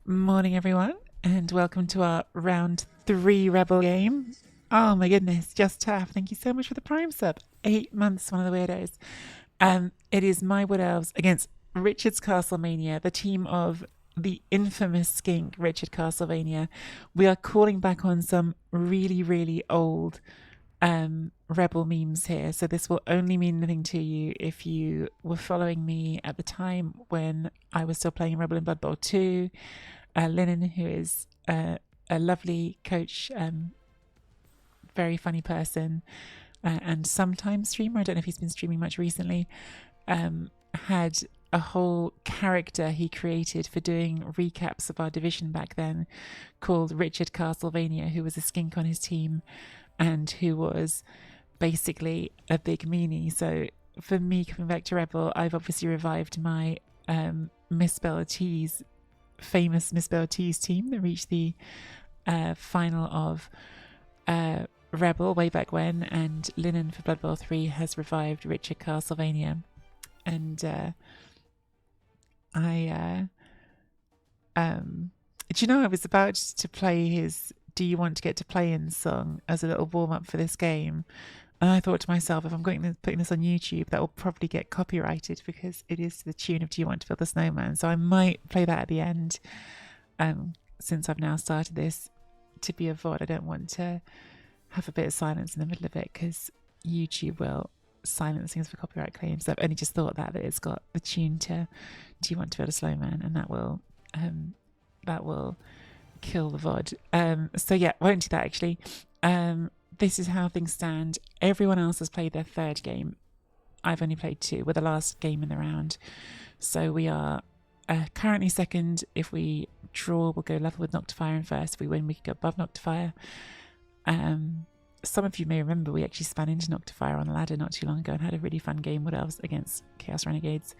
Morning, everyone, and welcome to our round 3 Rebel game. Oh my goodness, just Taff, thank you so much for the Prime sub. 8 months, one of the weirdos. It is my Wood Elves against Richard's Castlemania, the team of the infamous skink Richard Castlevania. We are calling back on some really, really old Rebel memes here, so this will only mean nothing to you if you were following me at the time when I was still playing Rebel in Blood Bowl 2. Linen, who is a lovely coach, very funny person, and sometimes streamer. I don't know if he's been streaming much recently. Had a whole character he created for doing recaps of our division back then called Richard Castlevania, who was a skink on his team and who was basically a big meanie. So for me, coming back to Rebel, I've obviously revived my MisspelledTree's famous MisspelledTree's team that reached the final of Rebel way back when, and Linen for Blood Bowl 3 has revived Richard Castlevania. And do you know, I was about to play his Do You Want to Get to Play In song as a little warm up for this game. And I thought to myself, if I'm putting this on YouTube, that will probably get copyrighted because it is to the tune of Do You Want to Build a Snowman? So I might play that at the end. Since I've now started this to be a VOD, I don't want to have a bit of silence in the middle of it because YouTube will silence things for copyright claims. So I've only just thought that it's got the tune to Do You Want to Build a Snowman, and that will kill the VOD. So yeah, won't do that actually. This is how things stand. Everyone else has played their third game. I've only played 2. We're the last game in the round. So we are currently second. If we draw, we'll go level with Noctifier, and first, if we win, we can go above Noctifier. Some of you may remember we actually span into Noctifier on the ladder not too long ago and had a really fun game, Wood Elves against Chaos Renegades.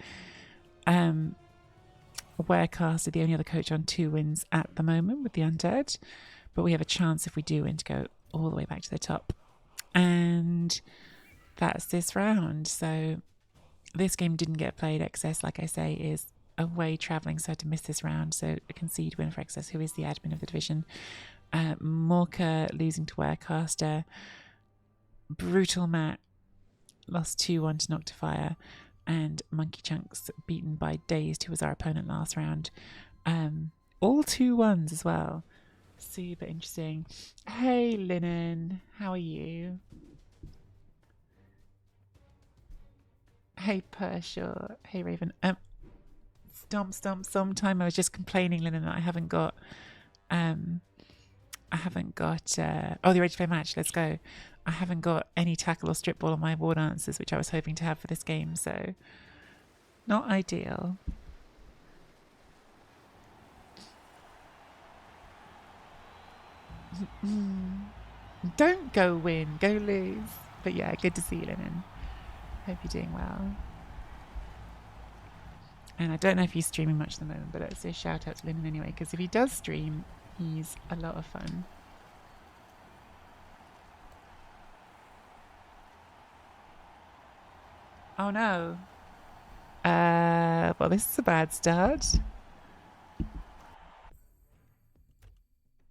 Werecast are the only other coach on 2 wins at the moment with the Undead, but we have a chance if we do win to go all the way back to the top. And that's this round. So this game didn't get played. Excess, like I say, is away travelling, so I had to miss this round. So a concede win for Excess, who is the admin of the division. Morka losing to Werecaster. Brutal Matt lost 2-1 to Noctifier. And Monkey Chunks beaten by Dazed, who was our opponent last round. All 2-1s as well. Super interesting. Hey Linen, how are you? Hey Pershaw. Hey Raven. Stomp. Sometime I was just complaining, Linen, that I haven't got oh, the Ready to Play match, let's go. I haven't got any tackle or strip ball on my ward answers, which I was hoping to have for this game, so not ideal. Don't go win, go lose. But yeah, good to see you, Linen. Hope you're doing well. And I don't know if he's streaming much at the moment, but let's do a shout out to Linen anyway, because if he does stream, he's a lot of fun. Oh no. Well, this is a bad start.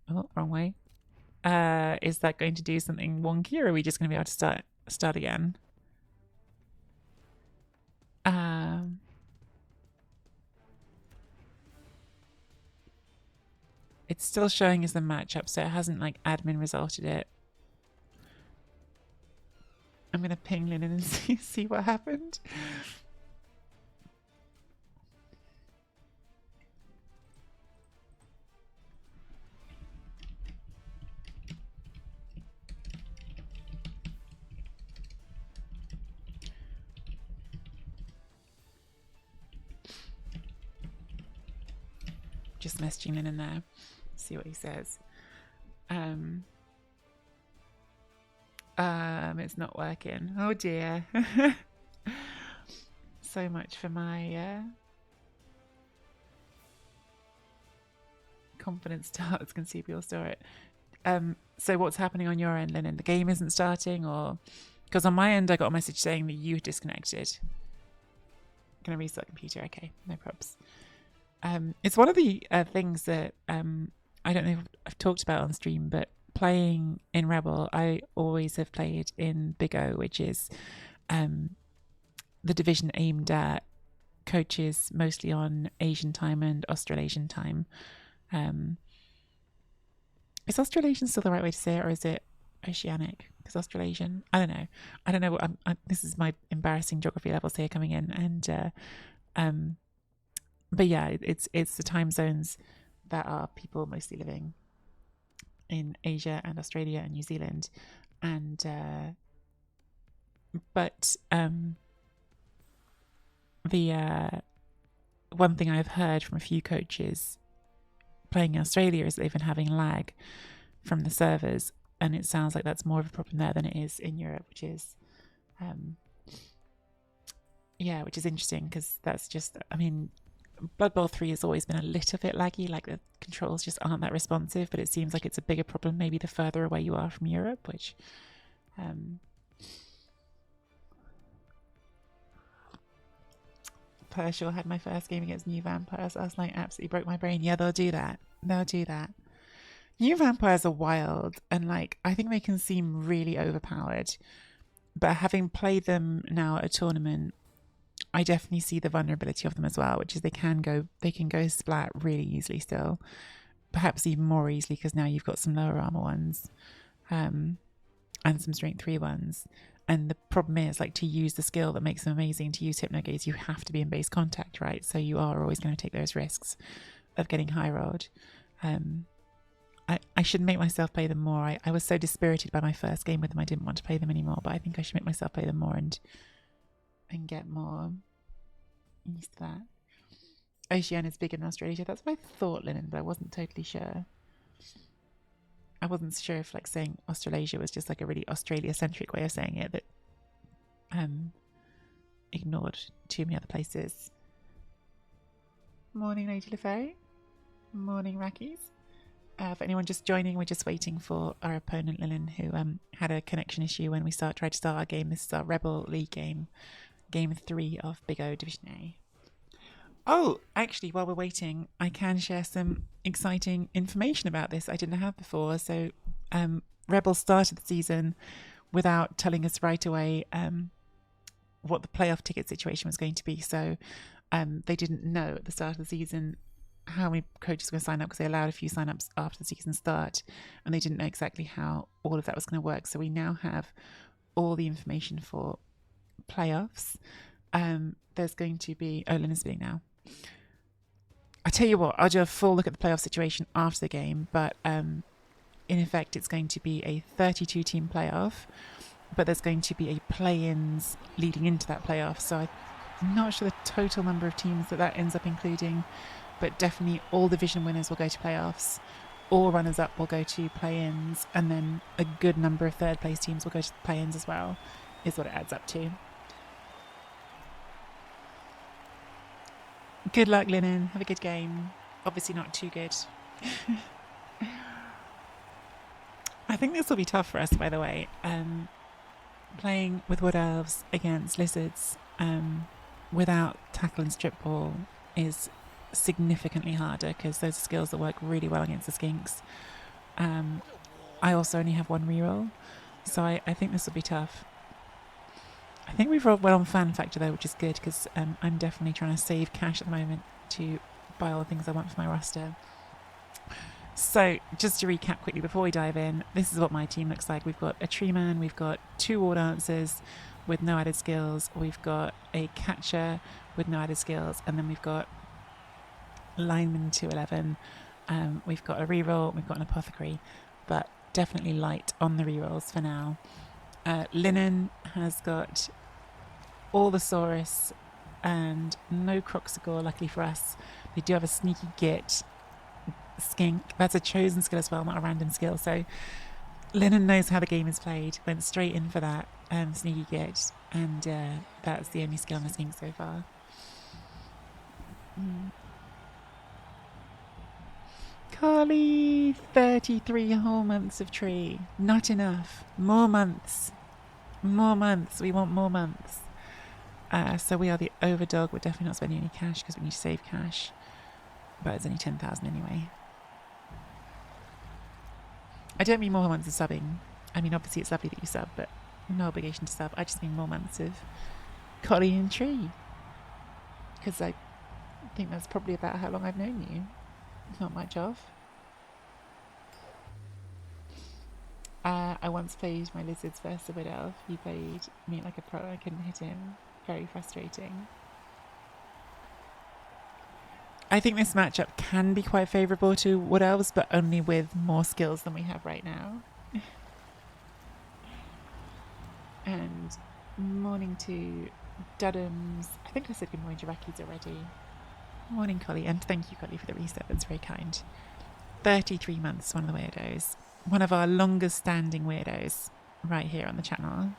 Oh, wrong way. Is that going to do something wonky, or are we just going to be able to start again? It's still showing as the matchup, so it hasn't like admin resulted it. I'm going to ping Linen and see what happened. Just messaging Linen there. See what he says. It's not working. Oh dear. So much for my confidence starts. Can see if you'll store it. So what's happening on your end, Linen? The game isn't starting, or because on my end I got a message saying that you disconnected. Can I restart computer? Okay, no probs. It's one of the things that I don't know if I've talked about on stream, but playing in Rebel, I always have played in Big O, which is the division aimed at coaches mostly on Asian time and Australasian time. Is Australasian still the right way to say it, or is it Oceanic? Because Australasian, I don't know. I don't know. This is my embarrassing geography levels here coming in, and but yeah, it's the time zones that are people mostly living in Asia and Australia and New Zealand, and but the one thing I've heard from a few coaches playing in Australia is they've been having lag from the servers, and it sounds like that's more of a problem there than it is in Europe, which is which is interesting, because that's just, I mean, Blood Bowl 3 has always been a little bit laggy, like the controls just aren't that responsive, but it seems like it's a bigger problem maybe the further away you are from Europe, which Pershore had my first game against New Vampires last night, absolutely broke my brain. Yeah, they'll do that. New Vampires are wild, and like, I think they can seem really overpowered, but having played them now at a tournament, I definitely see the vulnerability of them as well, which is they can go splat really easily still, perhaps even more easily because now you've got some lower armor ones, and some strength 3 ones. And the problem is, like, to use the skill that makes them amazing, to use Hypnogaze, you have to be in base contact, right? So you are always going to take those risks of getting high rolled. I should make myself play them more. I was so dispirited by my first game with them, I didn't want to play them anymore, but I think I should make myself play them more and get more used to that. Oceania's bigger than Australia. That's what I thought, Lennon, but I wasn't totally sure. I wasn't sure if, like, saying Australasia was just like a really Australia-centric way of saying it that ignored too many other places. Morning, Lady LeFay. Morning, Rackies. For anyone just joining, we're just waiting for our opponent, Lillian, who had a connection issue when we tried to start our game. This is our Rebel League game, Game 3 of Big O Division A. Oh, actually, while we're waiting, I can share some exciting information about this I didn't have before. So Rebel started the season without telling us right away what the playoff ticket situation was going to be. So they didn't know at the start of the season how many coaches were going to sign up, because they allowed a few sign-ups after the season start, and they didn't know exactly how all of that was going to work. So we now have all the information for playoffs. There's going to be... Oh, Lynn is speaking now. I tell you what, I'll do a full look at the playoff situation after the game, but in effect it's going to be a 32-team playoff, but there's going to be a play-ins leading into that playoff, so I'm not sure the total number of teams that ends up including, but definitely all division winners will go to playoffs, all runners-up will go to play-ins, and then a good number of third-place teams will go to play-ins as well, is what it adds up to. Good luck, Linen. Have a good game. Obviously not too good. I think this will be tough for us, by the way. Playing with Wood Elves against Lizards without tackle and strip ball is significantly harder, because those are skills that work really well against the skinks. I also only have one reroll, so I think this will be tough. I think we've rolled well on fan factor though, which is good, because I'm definitely trying to save cash at the moment to buy all the things I want for my roster. So just to recap quickly before we dive in, this is what my team looks like. We've got a tree man, we've got 2 war dancers with no added skills, we've got a catcher with no added skills, and then we've got lineman 211, we've got a reroll, we've got an apothecary, but definitely light on the rerolls for now. Linen has got all the Saurus and no Croxagore, luckily for us. They do have a sneaky git skink. That's a chosen skill as well, not a random skill. So Linen knows how the game is played, went straight in for that sneaky git, and that's the only skill on the skink so far. Carly, 33 whole months of tree. Not enough. More months. More months. We want more months. So we are the overdog. We're definitely not spending any cash because we need to save cash. But it's only 10,000 anyway. I don't mean more months of subbing. I mean, obviously it's lovely that you sub, but no obligation to sub. I just mean more months of Collie and Tree. Because I think that's probably about how long I've known you. Not much off. I once played my lizards versus a wood elf. He played me like a pro. I couldn't hit him. Very frustrating. I think this matchup can be quite favourable to wood elves, but only with more skills than we have right now. And morning to Dudums. I think I said good morning to Rackies already. Morning, Collie, and thank you, Collie, for the reset. That's very kind. 33 months, one of the weirdos. One of our longest standing weirdos right here on the channel.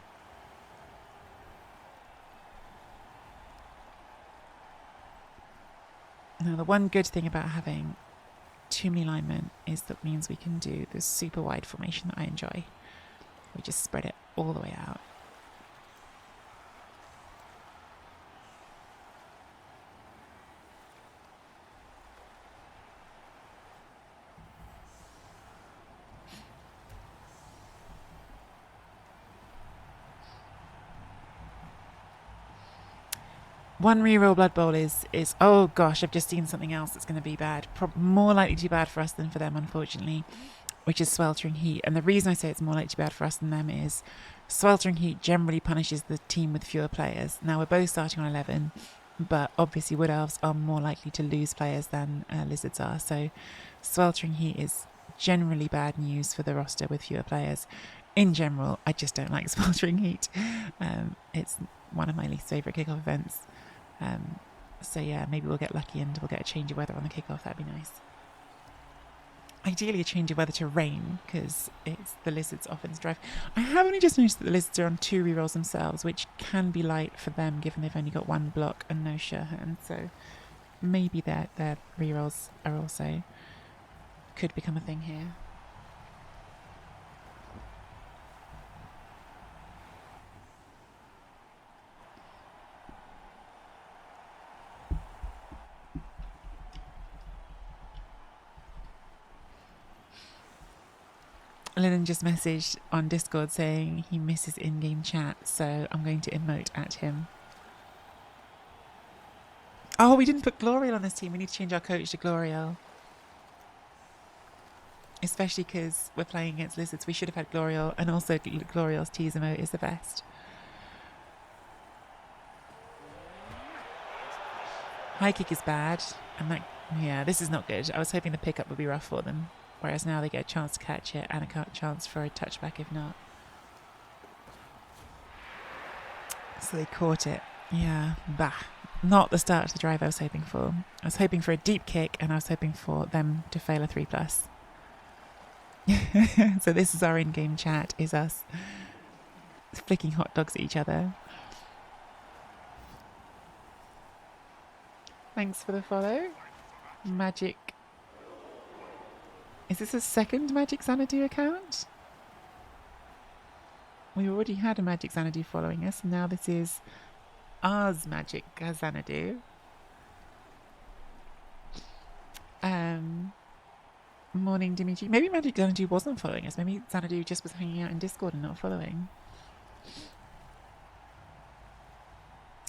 Now, the one good thing about having too many linemen is that means we can do this super wide formation that I enjoy. We just spread it all the way out. One reroll Blood Bowl is oh gosh, I've just seen something else that's going to be bad. More likely to be bad for us than for them, unfortunately, which is Sweltering Heat. And the reason I say it's more likely to be bad for us than them is Sweltering Heat generally punishes the team with fewer players. Now, we're both starting on 11, but obviously Wood Elves are more likely to lose players than Lizards are. So Sweltering Heat is generally bad news for the roster with fewer players. In general, I just don't like Sweltering Heat. It's one of my least favourite kickoff events. So yeah, maybe we'll get lucky and we'll get a change of weather on the kickoff. That'd be nice. Ideally a change of weather to rain, because it's the Lizards' offense drive. I have only just noticed that the Lizards are on 2 rerolls themselves, which can be light for them given they've only got 1 block and no Sherhan. So maybe their rerolls are also could become a thing here. Lennon just messaged on Discord saying he misses in-game chat, so I'm going to emote at him. Oh, we didn't put Gloriel on this team. We need to change our coach to Gloriel. Especially because we're playing against Lizards. We should have had Gloriel, and also Gloriel's tease emote is the best. High kick is bad. Yeah, this is not good. I was hoping the pickup would be rough for them. Whereas now they get a chance to catch it and a chance for a touchback if not. So they caught it. Yeah, bah. Not the start of the drive I was hoping for. I was hoping for a deep kick and I was hoping for them to fail a 3+. So this is our in-game chat, is us flicking hot dogs at each other. Thanks for the follow. Magic. Is this a second Magic Xanadu account? We already had a Magic Xanadu following us, and now this is ours Magic Xanadu. Morning, Dimitri. Maybe Magic Xanadu wasn't following us. Maybe Xanadu just was hanging out in Discord and not following.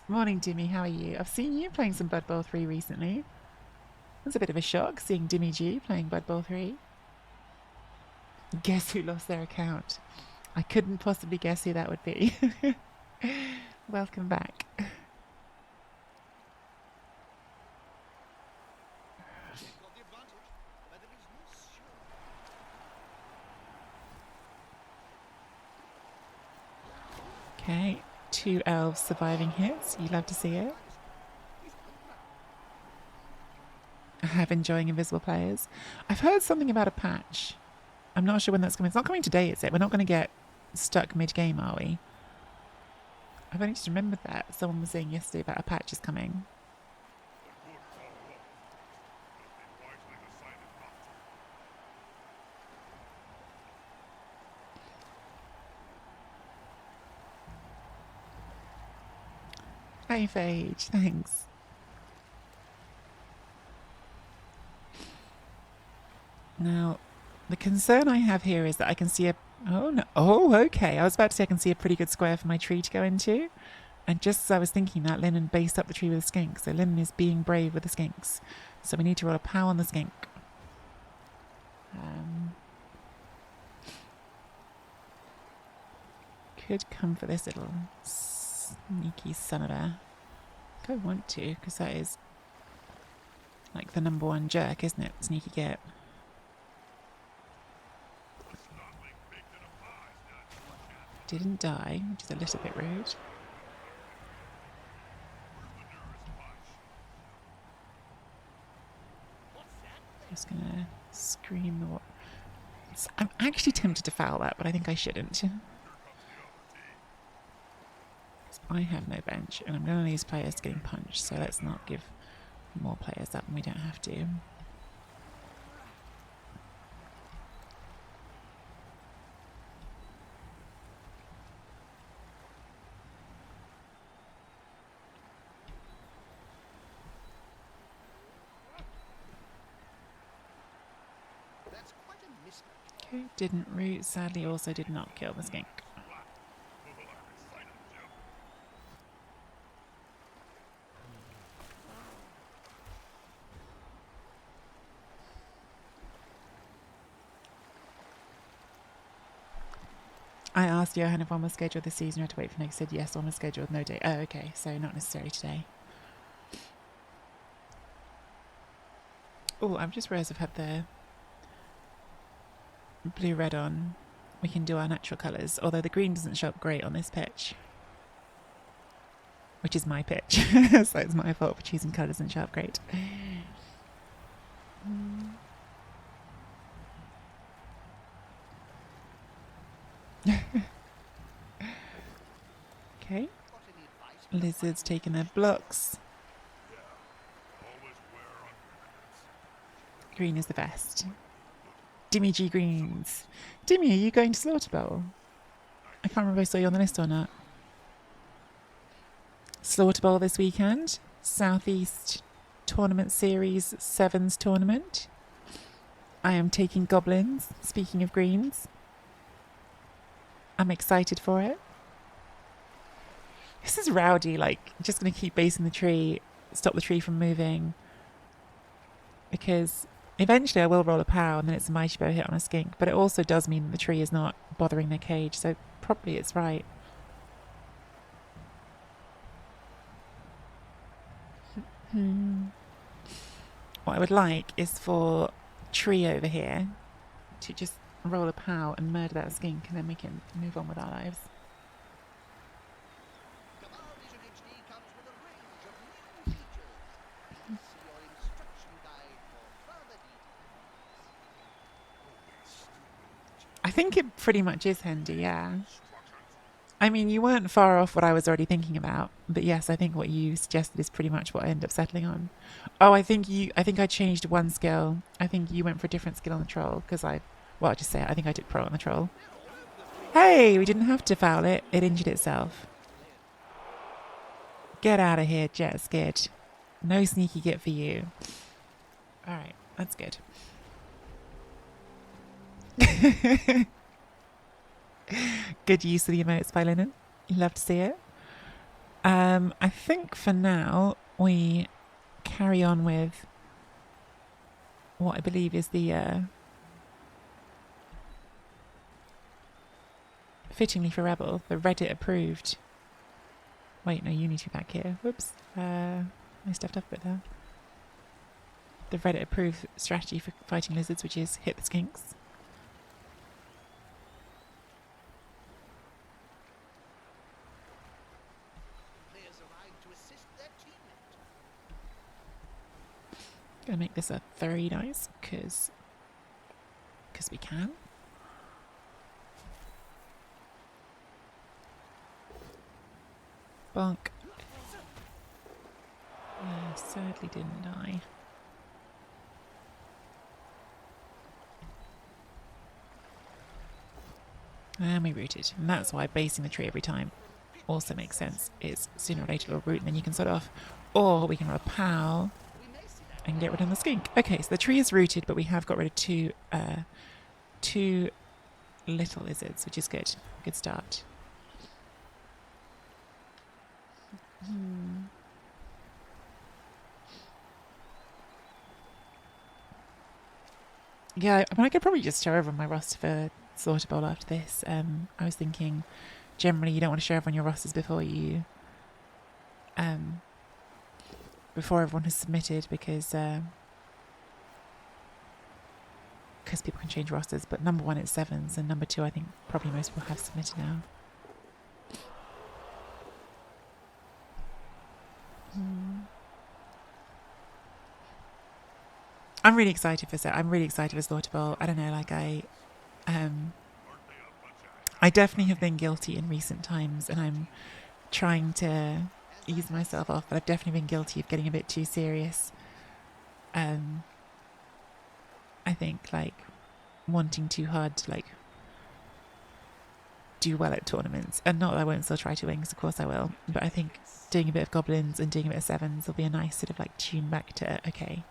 Morning, Dimmy. How are you? I've seen you playing some Blood Bowl 3 recently. It was a bit of a shock seeing Dimmy G playing Blood Bowl 3. Guess who lost their account? I couldn't possibly guess who that would be. Welcome back. Okay, 2 elves surviving hits. You love to see it. I have enjoying invisible players. I've heard something about a patch. I'm not sure when that's coming. It's not coming today, is it? We're not going to get stuck mid-game, are we? I've only just remembered that. Someone was saying yesterday about a patch is coming. Hi, Phage. Thanks. Now, the concern I have here is that I can see a... Oh, no. Oh, okay. I was about to say I can see a pretty good square for my tree to go into. And just as I was thinking that, Lennon based up the tree with a skink. So Lennon is being brave with the skinks. So we need to roll a pow on the skink. Could come for this little sneaky son of a... I want to, because that is like the #1 jerk, isn't it? Sneaky git. Didn't die, which is a little bit rude. Just gonna scream the... I'm actually tempted to foul that, but I think I shouldn't. I have no bench, and I'm going to lose players getting punched, so let's not give more players that when we don't have to. Okay, didn't root, sadly also did not kill the skink. I asked Johan if one was scheduled this season or to wait for next. He said yes, one was scheduled, no date. Oh, okay, so not necessarily today. Oh, I've just realised I've had the blue-red on. We can do our natural colours, although the green doesn't show up great on this pitch. Which is my pitch, so it's my fault for choosing colours and show up great. Okay. Lizards taking their blocks. Green is the best. Dimmy G Greens. Dimmy, are you going to Slaughter Bowl? I can't remember if I saw you on the list or not. Slaughter Bowl this weekend. Southeast Tournament Series 7s tournament. I am taking goblins, speaking of greens. I'm excited for it. This is rowdy, like, just going to keep basing the tree, stop the tree from moving. Because eventually I will roll a pow and then it's a mighty bow hit on a skink, but it also does mean that the tree is not bothering their cage, so probably it's right. What I would like is for tree over here to just roll a pow and murder that skink, and then we can move on with our lives. I think it pretty much is handy, yeah. I mean, you weren't far off what I was already thinking about, but yes, I think what you suggested is pretty much what I ended up settling on. Oh, I think I changed one skill. I think you went for a different skill on the troll, because I'll just say it, I think I took pro on the troll. Hey, we didn't have to foul it. It injured itself. Get out of here, jet skid. No sneaky git for you. Alright, that's good. Good use of the emotes by Lennon. Love to see it. I think for now we carry on with what I believe is the fittingly for Rebel, the Reddit approved. Wait, no, you need to be back here. Whoops. I stuffed up a bit there. The Reddit approved strategy for fighting lizards, which is hit the skinks. Gonna make this a 3 dice, because we can. Bonk. Sadly didn't die. And we rooted. And that's why basing the tree every time also makes sense. It's sooner or later we'll root and then you can sort off. Or we can roll a pow. and get rid of the skink. Okay, so the tree is rooted, but we have got rid of two little lizards, which is good. Good start. Yeah, I mean, I could probably just share over my roster for Slaughter Bowl after this. I was thinking, generally, you don't want to share everyone your rosters before everyone has submitted, because people can change rosters. But number 1, it's 7s, and number 2, I think probably most people have submitted now. I'm really excited for Slaughter Bowl. I don't know, like I definitely have been guilty in recent times, and I'm trying to ease myself off, but I've definitely been guilty of getting a bit too serious. I think, like, wanting too hard to, like, do well at tournaments. And not that I won't still try to win, because of course I will, but I think doing a bit of goblins and doing a bit of 7s will be a nice sort of, like, tune back to, okay,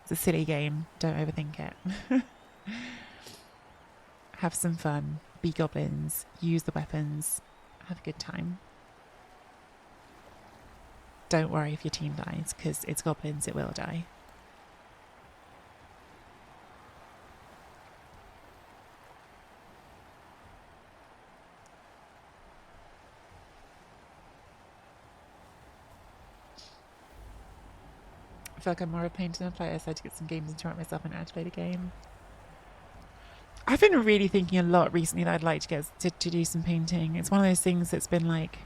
it's a silly game, don't overthink it. Have some fun, be goblins, use the weapons, have a good time. Don't worry if your team dies, because it's goblins, it will die. I feel like I'm more of a pain than a player, so I had to get some games into it myself and actually play the game. I've been really thinking a lot recently that I'd like to get to do some painting. It's one of those things that's been like,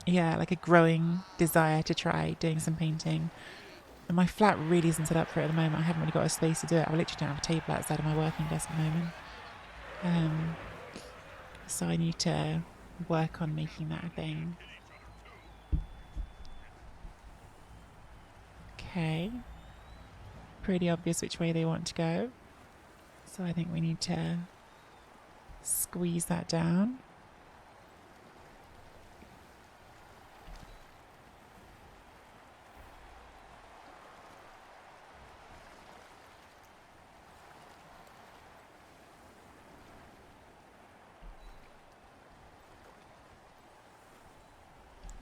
yeah, like a growing desire to try doing some painting. And my flat really isn't set up for it at the moment. I haven't really got a space to do it. I literally don't have a table outside of my working desk at the moment. So I need to work on making that a thing. Okay. Pretty obvious which way they want to go. So I think we need to squeeze that down.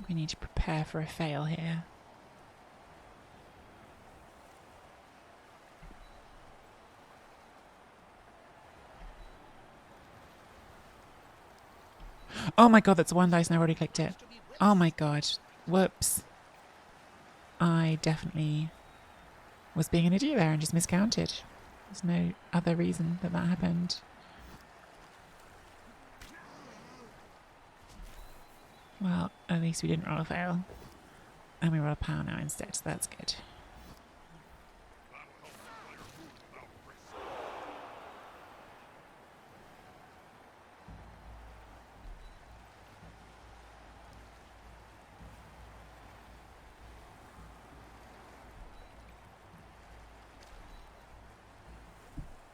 We need to prepare for a fail here. Oh my god, that's 1 dice and I already clicked it. Oh my god. Whoops. I definitely was being an idiot there and just miscounted. There's no other reason that happened. Well, at least we didn't roll a fail. And we roll a power now instead, so that's good.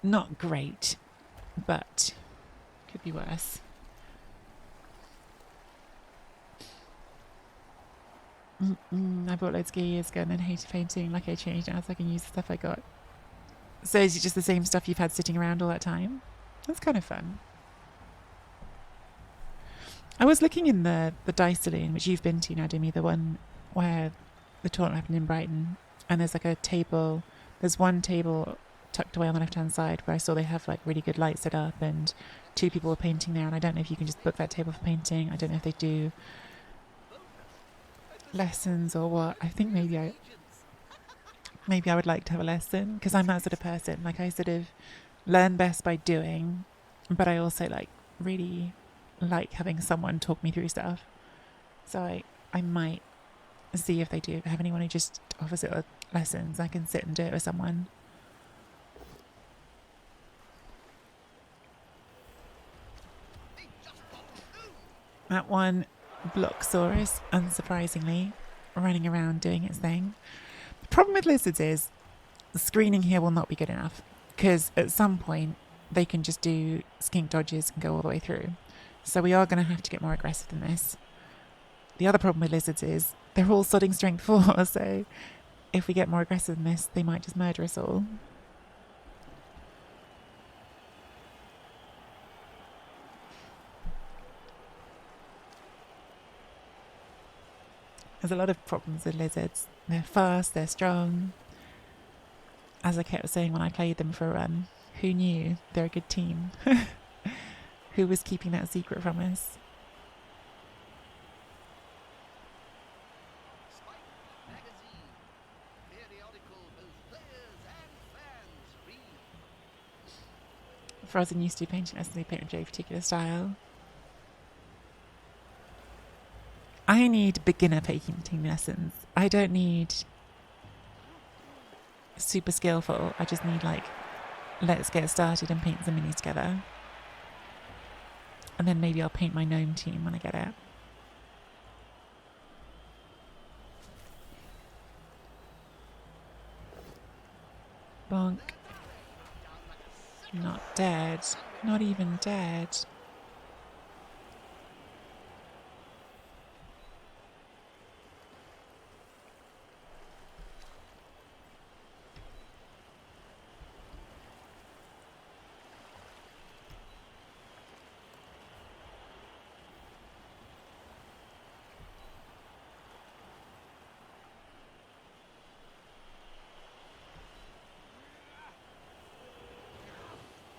Not great, but could be worse. I bought loads of gear years ago and then hated painting. Like I changed now so I can use the stuff I got. So is it just the same stuff you've had sitting around all that time? That's kind of fun. I was looking in the dice saloon, which you've been to now, Demi, the one where the tournament happened in Brighton, and there's like a table. There's one table tucked away on the left-hand side where I saw they have like really good lights set up and 2 people were painting there, and I don't know if you can just book that table for painting. I don't know if they do lessons or what. I think maybe I would like to have a lesson, because I'm that sort of person. Like I sort of learn best by doing, but I also like really like having someone talk me through stuff. So I might see if they do have anyone who just offers it lessons. I can sit and do it with someone. That one Bloxsaurus, unsurprisingly, running around doing its thing. The problem with lizards is the screening here will not be good enough, because at some point they can just do skink dodges and go all the way through. So we are going to have to get more aggressive than this. The other problem with lizards is they're all sodding strength 4, so if we get more aggressive than this, they might just murder us all. There's a lot of problems with lizards. They're fast, they're strong. As I kept saying when I played them for a run, who knew they're a good team? Who was keeping that secret from us? Frozen used to be painting us and they paint with a particular style. I need beginner painting lessons. I don't need super skillful. I just need like, let's get started and paint some minis together. And then maybe I'll paint my gnome team when I get it. Bonk. Not dead. Not even dead.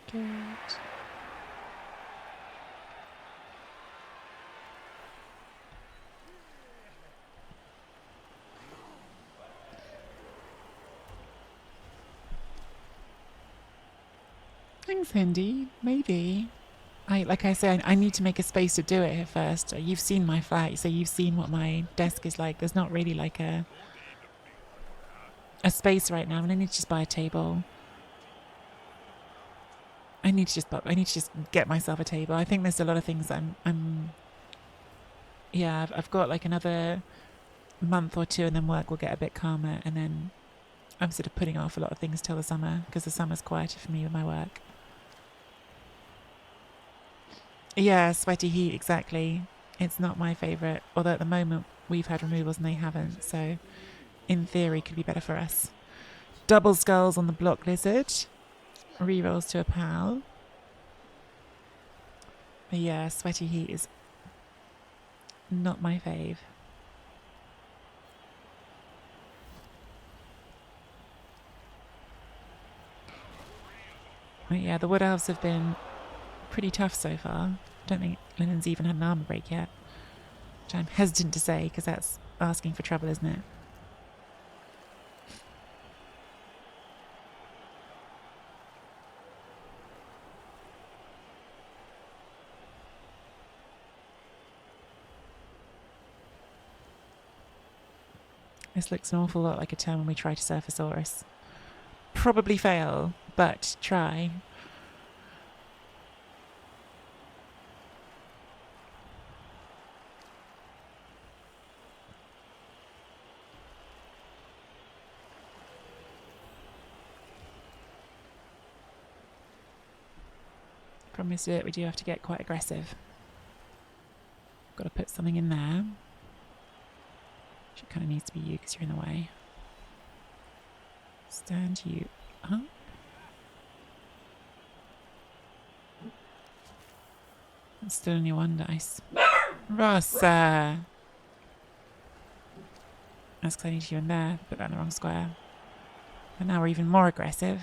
Good. Thanks, Hindi. Maybe. Like I say, I need to make a space to do it here first. You've seen my flat, so you've seen what my desk is like. There's not really like a space right now, and I need to just buy a table. I need to just get myself a table. I think there's a lot of things yeah, I've got like another month or two, and then work will get a bit calmer, and then I'm sort of putting off a lot of things till the summer because the summer's quieter for me with my work. Yeah, sweaty heat, exactly. It's not my favourite, although at the moment we've had removals and they haven't, so in theory could be better for us. Double skulls on the block lizard. Rerolls to a pal. But yeah, sweaty heat is not my fave. But yeah, the wood elves have been pretty tough so far. Don't think Linen's even had an armor break yet. Which I'm hesitant to say because that's asking for trouble, isn't it? This looks an awful lot like a turn when we try to Surfasaurus. Probably fail, but try. Promise to do it, we do have to get quite aggressive. Got to put something in there. It kind of needs to be you because you're in the way. Stand you up. It's still only one dice. Rossa! That's because I need you in there. Put that in the wrong square. And now we're even more aggressive.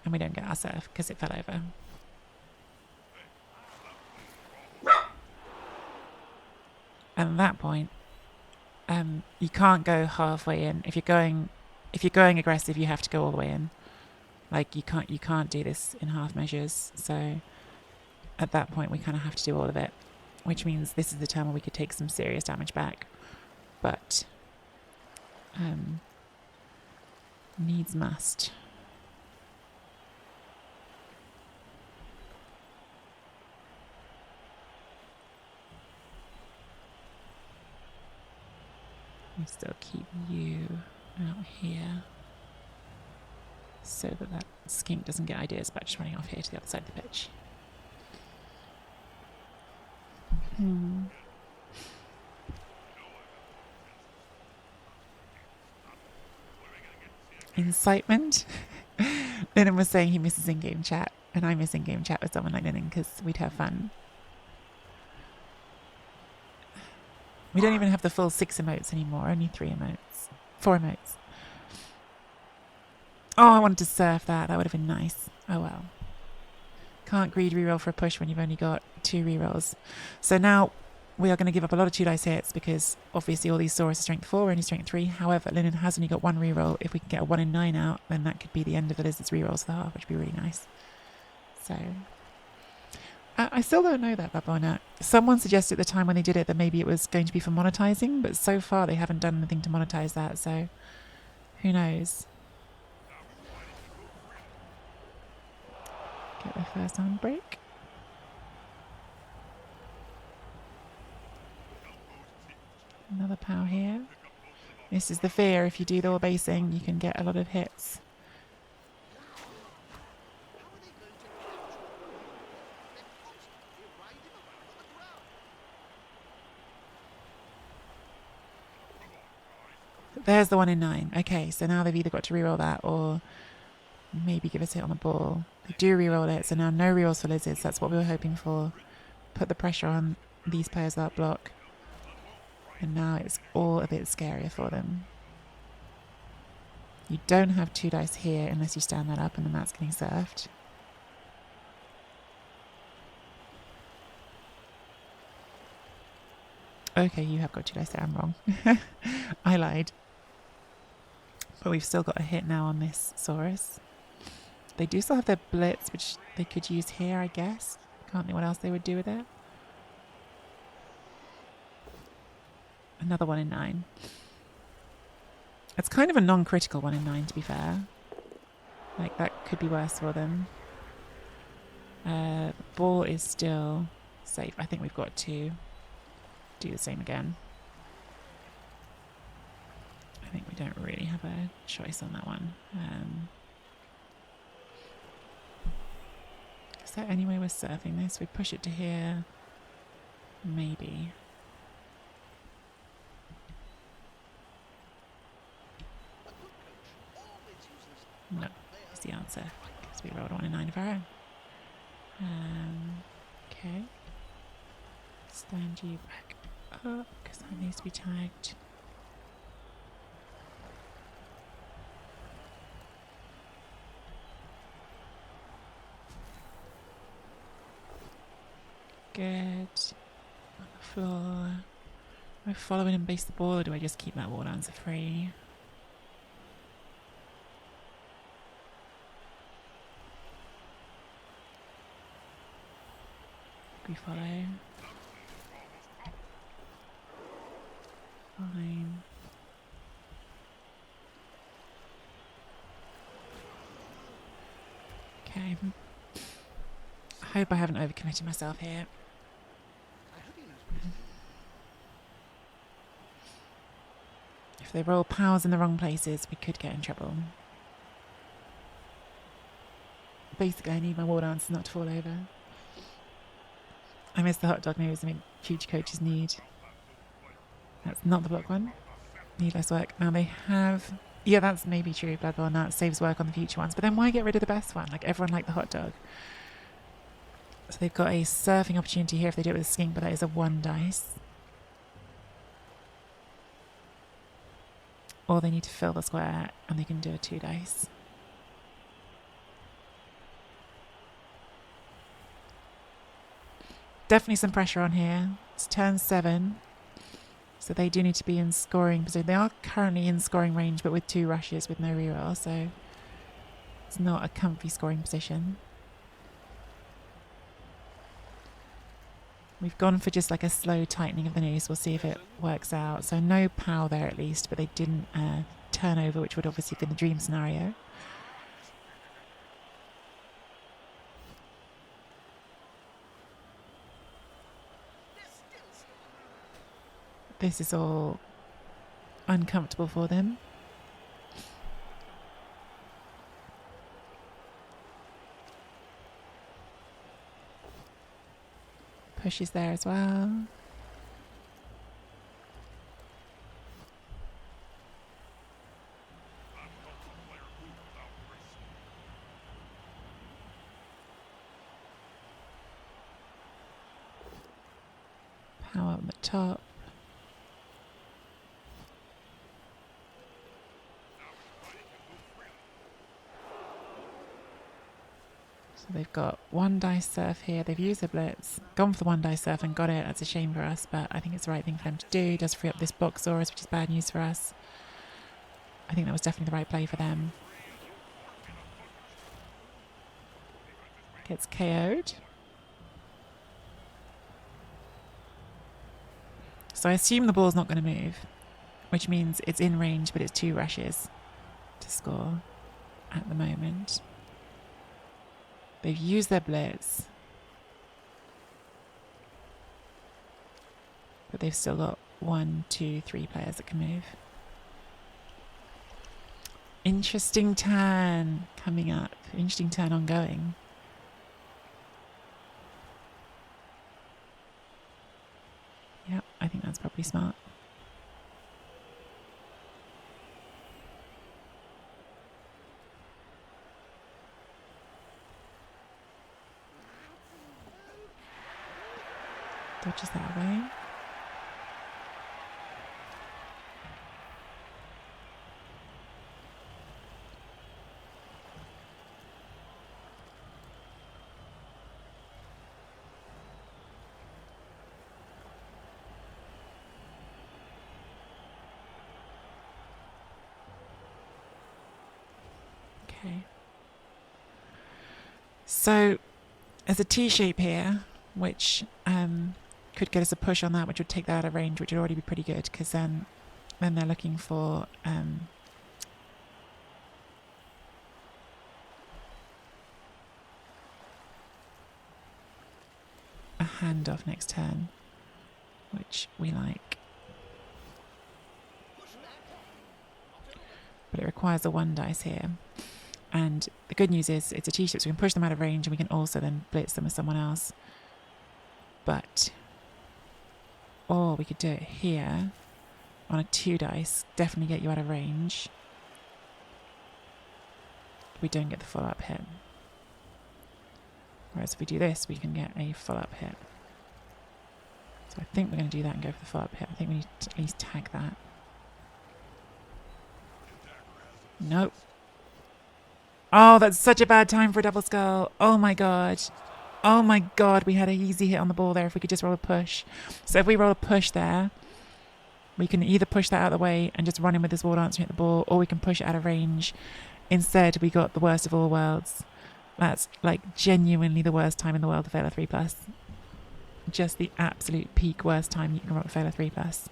And we don't get our surf because it fell over. And at that point, you can't go halfway in. If you're going aggressive, you have to go all the way in. Like you can't do this in half measures. So at that point, we kind of have to do all of it, which means this is the time where we could take some serious damage back. But needs must. We still keep you out here so that skink doesn't get ideas about just running off here to the other side of the pitch. Incitement. Lennon was saying he misses in-game chat, and I miss in-game chat with someone like Lennon because we'd have fun. We don't even have the full 6 emotes anymore, only 3 emotes. 4 emotes. Oh, I wanted to surf that. That would have been nice. Oh well. Can't greed reroll for a push when you've only got 2 rerolls. So now we are going to give up a lot of 2 dice hits because obviously all these Saurus are strength 4, we're only strength 3. However, Lennon has only got 1 reroll. If we can get a 1 in 9 out, then that could be the end of the lizard's rerolls for the half, which would be really nice. So I still don't know that, Babona. Someone suggested at the time when they did it that maybe it was going to be for monetizing, but so far they haven't done anything to monetize that, so who knows? Get the first arm break. Another pow here. This is the fear. If you do the all basing, you can get a lot of hits. There's the 1 in 9. Okay, so now they've either got to reroll that or maybe give us a hit on the ball. They do reroll it, so now no rerolls for lizards. That's what we were hoping for. Put the pressure on these players that block. And now it's all a bit scarier for them. You don't have 2 dice here unless you stand that up, and then that's getting surfed. Okay, you have got 2 dice there. I'm wrong. I lied. But we've still got a hit now on this Saurus. They do still have their blitz, which they could use here, I guess. Can't think what else they would do with it. Another 1 in 9. It's kind of a non-critical 1 in 9, to be fair. Like, that could be worse for them. The ball is still safe. I think we've got to do the same again. I think we don't really have a choice on that one. Is there any way we're surfing this? We push it to here. Maybe. No, is the answer. Because we rolled a 1 in 9 of our own. Okay. Stand you back up, because that needs to be tagged. Good. On the floor. Do I follow in and base the ball, or do I just keep that wall answer free? We follow. Fine. Okay. I hope I haven't overcommitted myself here. If they roll powers in the wrong places, we could get in trouble. Basically, I need my war dance not to fall over. I miss the hot dog news. I mean, future coaches need. That's not the block one. Need less work. Now they have... Yeah, that's maybe true, Bloodborne. That saves work on the future ones. But then why get rid of the best one? Like, everyone liked the hot dog. So they've got a surfing opportunity here if they do it with a skink, but that is a 1 dice. Or they need to fill the square, and they can do a 2 dice. Definitely some pressure on here. It's turn 7. So they do need to be in scoring position. They are currently in scoring range, but with 2 rushes with no reroll, so it's not a comfy scoring position. We've gone for just like a slow tightening of the noose. We'll see if it works out. So no pow there at least, but they didn't turn over, which would obviously have been the dream scenario. This is all uncomfortable for them. pushes there as well. Power on the top. So they've got one dice surf here. They've used their blitz, gone for the one dice surf and got it. That's a shame for us, but I think it's the right thing for them to do. It does free up this Boxsaurus, which is bad news for us. I think that was definitely the right play for them. Gets KO'd. So I assume the ball's not going to move, which means it's in range, but it's 2 rushes to score at the moment. They've used their blitz, but they've still got 1, 2, 3 players that can move. Interesting turn coming up. Interesting turn ongoing. Yep, I think that's probably smart. Dodges that away. Okay. So there's a T shape here, which could get us a push on that, which would take that out of range, which would already be pretty good, because then they're looking for a handoff next turn, which we like. But it requires a 1 dice here. And the good news is it's a T-shape, so we can push them out of range and we can also then blitz them with someone else. But, or we could do it here on a 2 dice, definitely get you out of range. We don't get the full-up hit. Whereas if we do this, we can get a full-up hit. So I think we're going to do that and go for the full-up hit. I think we need to at least tag that. Nope. Oh, that's such a bad time for a double skull. Oh my god. Oh my god, we had an easy hit on the ball there if we could just roll a push. So if we roll a push there, we can either push that out of the way and just run in with this War Dancer and hit the ball, or we can push it out of range. Instead, we got the worst of all worlds. That's like genuinely the worst time in the world to fail a 3+. Just the absolute peak worst time you can fail a 3+.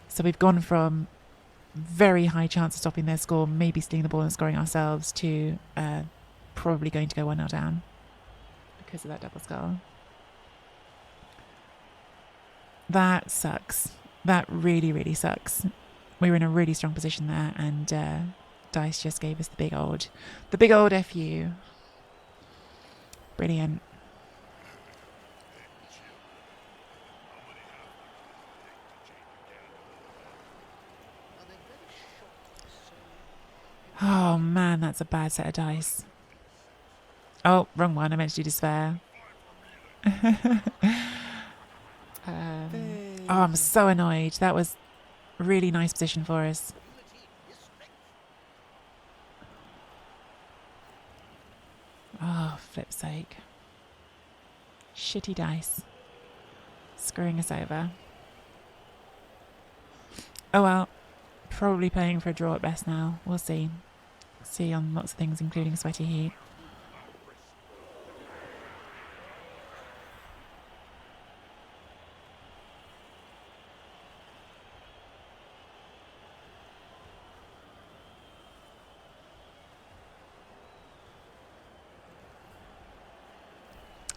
So we've gone from very high chance of stopping their score, maybe stealing the ball and scoring ourselves, to probably going to go 1-0 down because of that double skull. That sucks. That really, really sucks. We were in a really strong position there, and Dice just gave us the big old FU. Brilliant. Oh man, that's a bad set of dice. Oh, wrong one. I meant to do despair. Oh, I'm so annoyed. That was a really nice position for us. Oh, flip's sake. Shitty dice. Screwing us over. Oh well. Probably playing for a draw at best now. We'll see. See on lots of things, including sweaty heat.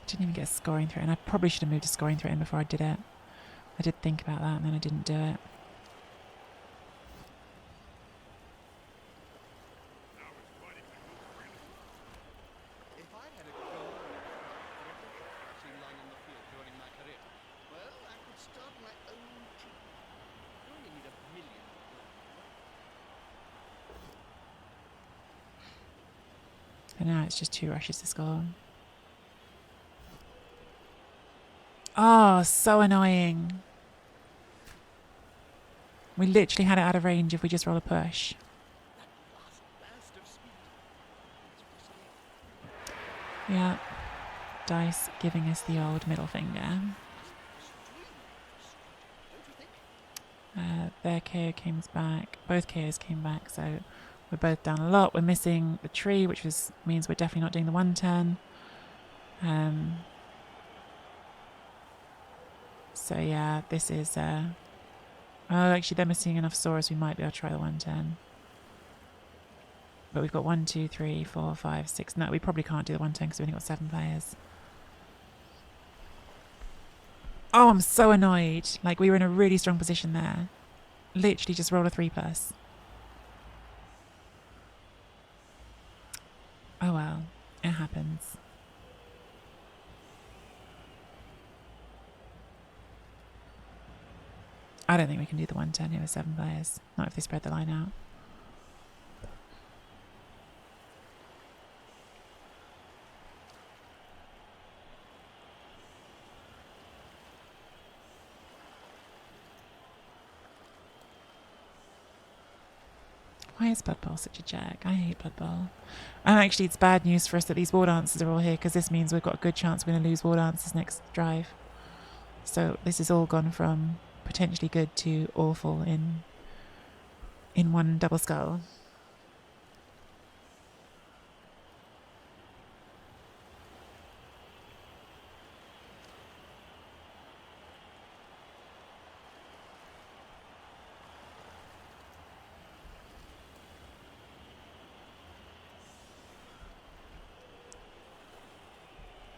Didn't even get a scoring threat, and I probably should have moved a scoring threat in before I did it. I did think about that, and then I didn't do it. But now it's just 2 rushes to score. Oh, so annoying. We literally had it out of range if we just roll a push. Yeah. Dice giving us the old middle finger. Their KO came back. Both KOs came back, so we're both down a lot. We're missing the tree, which means we're definitely not doing the 1 turn. So yeah, this is... oh, actually they're missing enough Saurus, we might be able to try the 1 turn. But we've got 1, 2, 3, 4, 5, 6... No, we probably can't do the 1 turn because we've only got 7 players. Oh, I'm so annoyed. Like, we were in a really strong position there. Literally just roll a 3+. Oh well, it happens. I don't think we can do the 1 turn here with 7 players. Not if they spread the line out. Why is Blood Bowl such a jerk? I hate Blood Bowl. And actually, it's bad news for us that these War Dancers are all here, because this means we've got a good chance we're going to lose War Dancers next drive. So this has all gone from potentially good to awful in one double skull.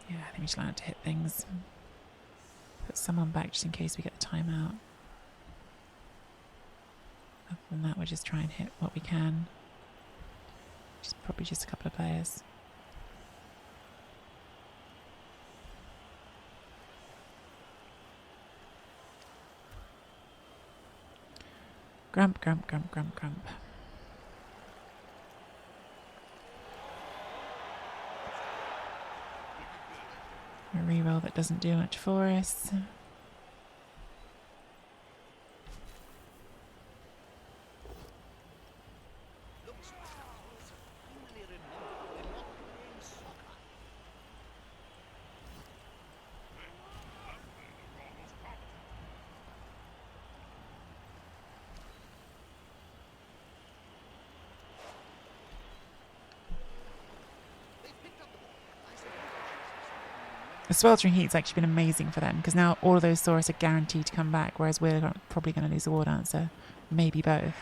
Yeah, I think we should learn to hit things. Put someone back just in case we get the timeout. Other than that, we'll just try and hit what we can. Probably just a couple of players. Grump, grump, grump, grump, grump. A reroll that doesn't do much for us. The sweltering heat's actually been amazing for them, because now all of those Saurus are guaranteed to come back, whereas we're probably going to lose a War Dancer. Maybe both.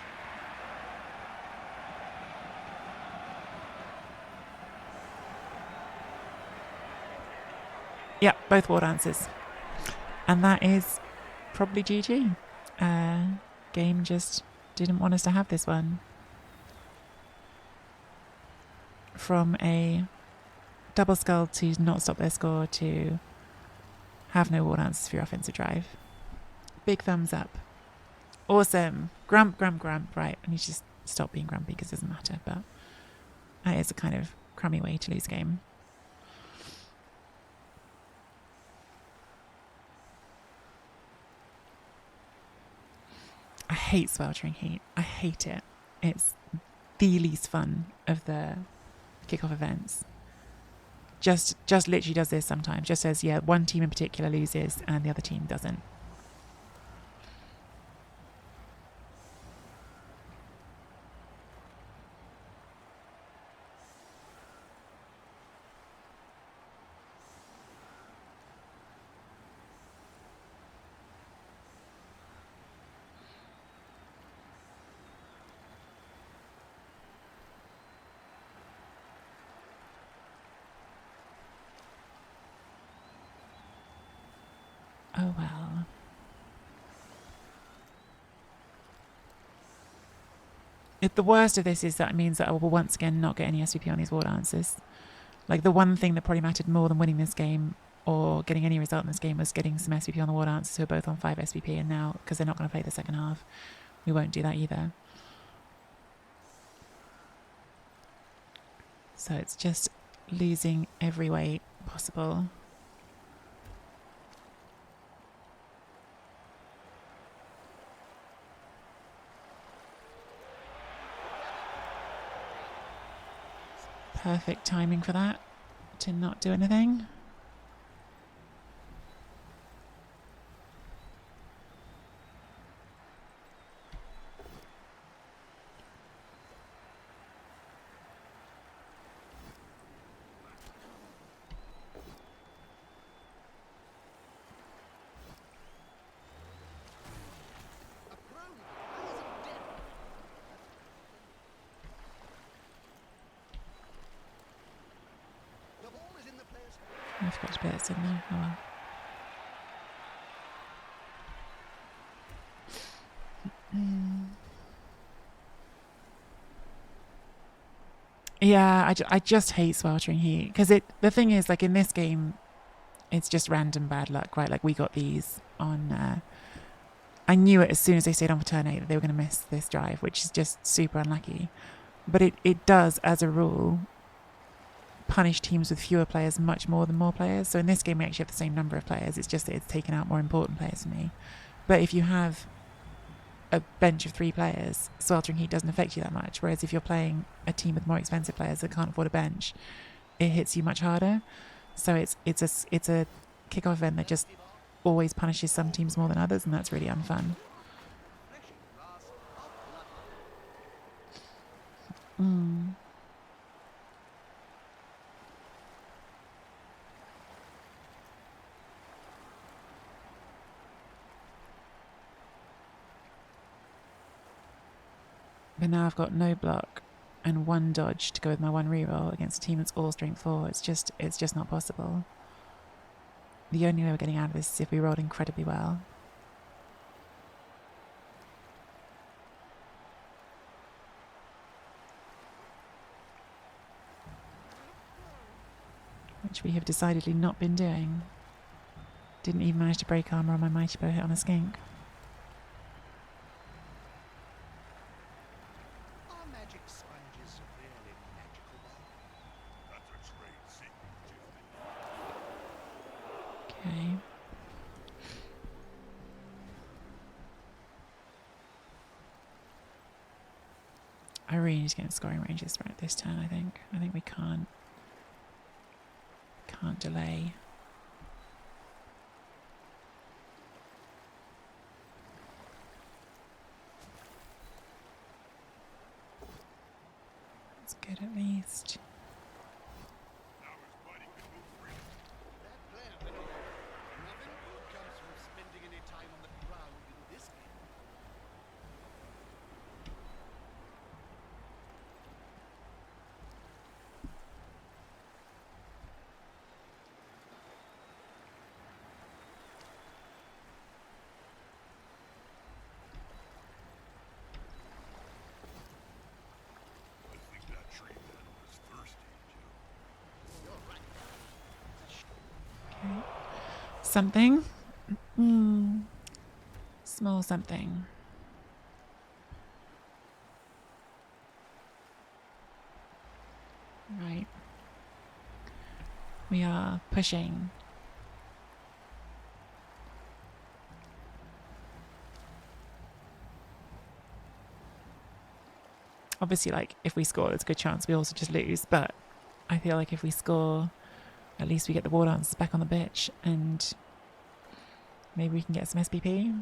Yeah, both War Dancers. And that is probably GG. Game just didn't want us to have this one. From a double skull to not stop their score to have no War Dancers for your offensive drive. Big thumbs up. Awesome. Grump, grump, grump. Right, I need to just stop being grumpy because it doesn't matter, but that is a kind of crummy way to lose a game. I hate sweltering heat. I hate it. It's the least fun of the kickoff events. Just literally does this sometimes. Just says, yeah, one team in particular loses and the other team doesn't. Oh well. The worst of this is that it means that I will once again not get any SVP on these War Dancers. Like, the one thing that probably mattered more than winning this game or getting any result in this game was getting some SVP on the War Dancers, who are both on 5 SVP, and now, because they're not going to play the second half, we won't do that either. So it's just losing every weight possible. Perfect timing for that, to not do anything. I forgot to put this in there. Oh well. Yeah, I just hate sweltering heat because the thing is, like in this game, it's just random bad luck, right? Like we got these on. I knew it as soon as they stayed on for turn 8 that they were going to miss this drive, which is just super unlucky. But it does, as a rule, punish teams with fewer players much more than more players. So in this game, we actually have the same number of players. It's just that it's taken out more important players for me. But if you have a bench of 3 players, sweltering heat doesn't affect you that much. Whereas if you're playing a team with more expensive players that can't afford a bench, it hits you much harder. So it's a kickoff event that just always punishes some teams more than others, and that's really unfun. But now I've got no block and 1 dodge to go with my 1 reroll against a team that's all strength 4. It's just not possible. The only way we're getting out of this is if we rolled incredibly well. Which we have decidedly not been doing. Didn't even manage to break armor on my mighty bow hit on a skink. Okay. I really need to get in scoring ranges right this turn, I think. I think we can't delay. That's good at least. Something. Small something. Right. We are pushing. Obviously, like, if we score, there's a good chance we also just lose, but I feel like if we score, at least we get the war dance back on the bitch, and maybe we can get some SPP.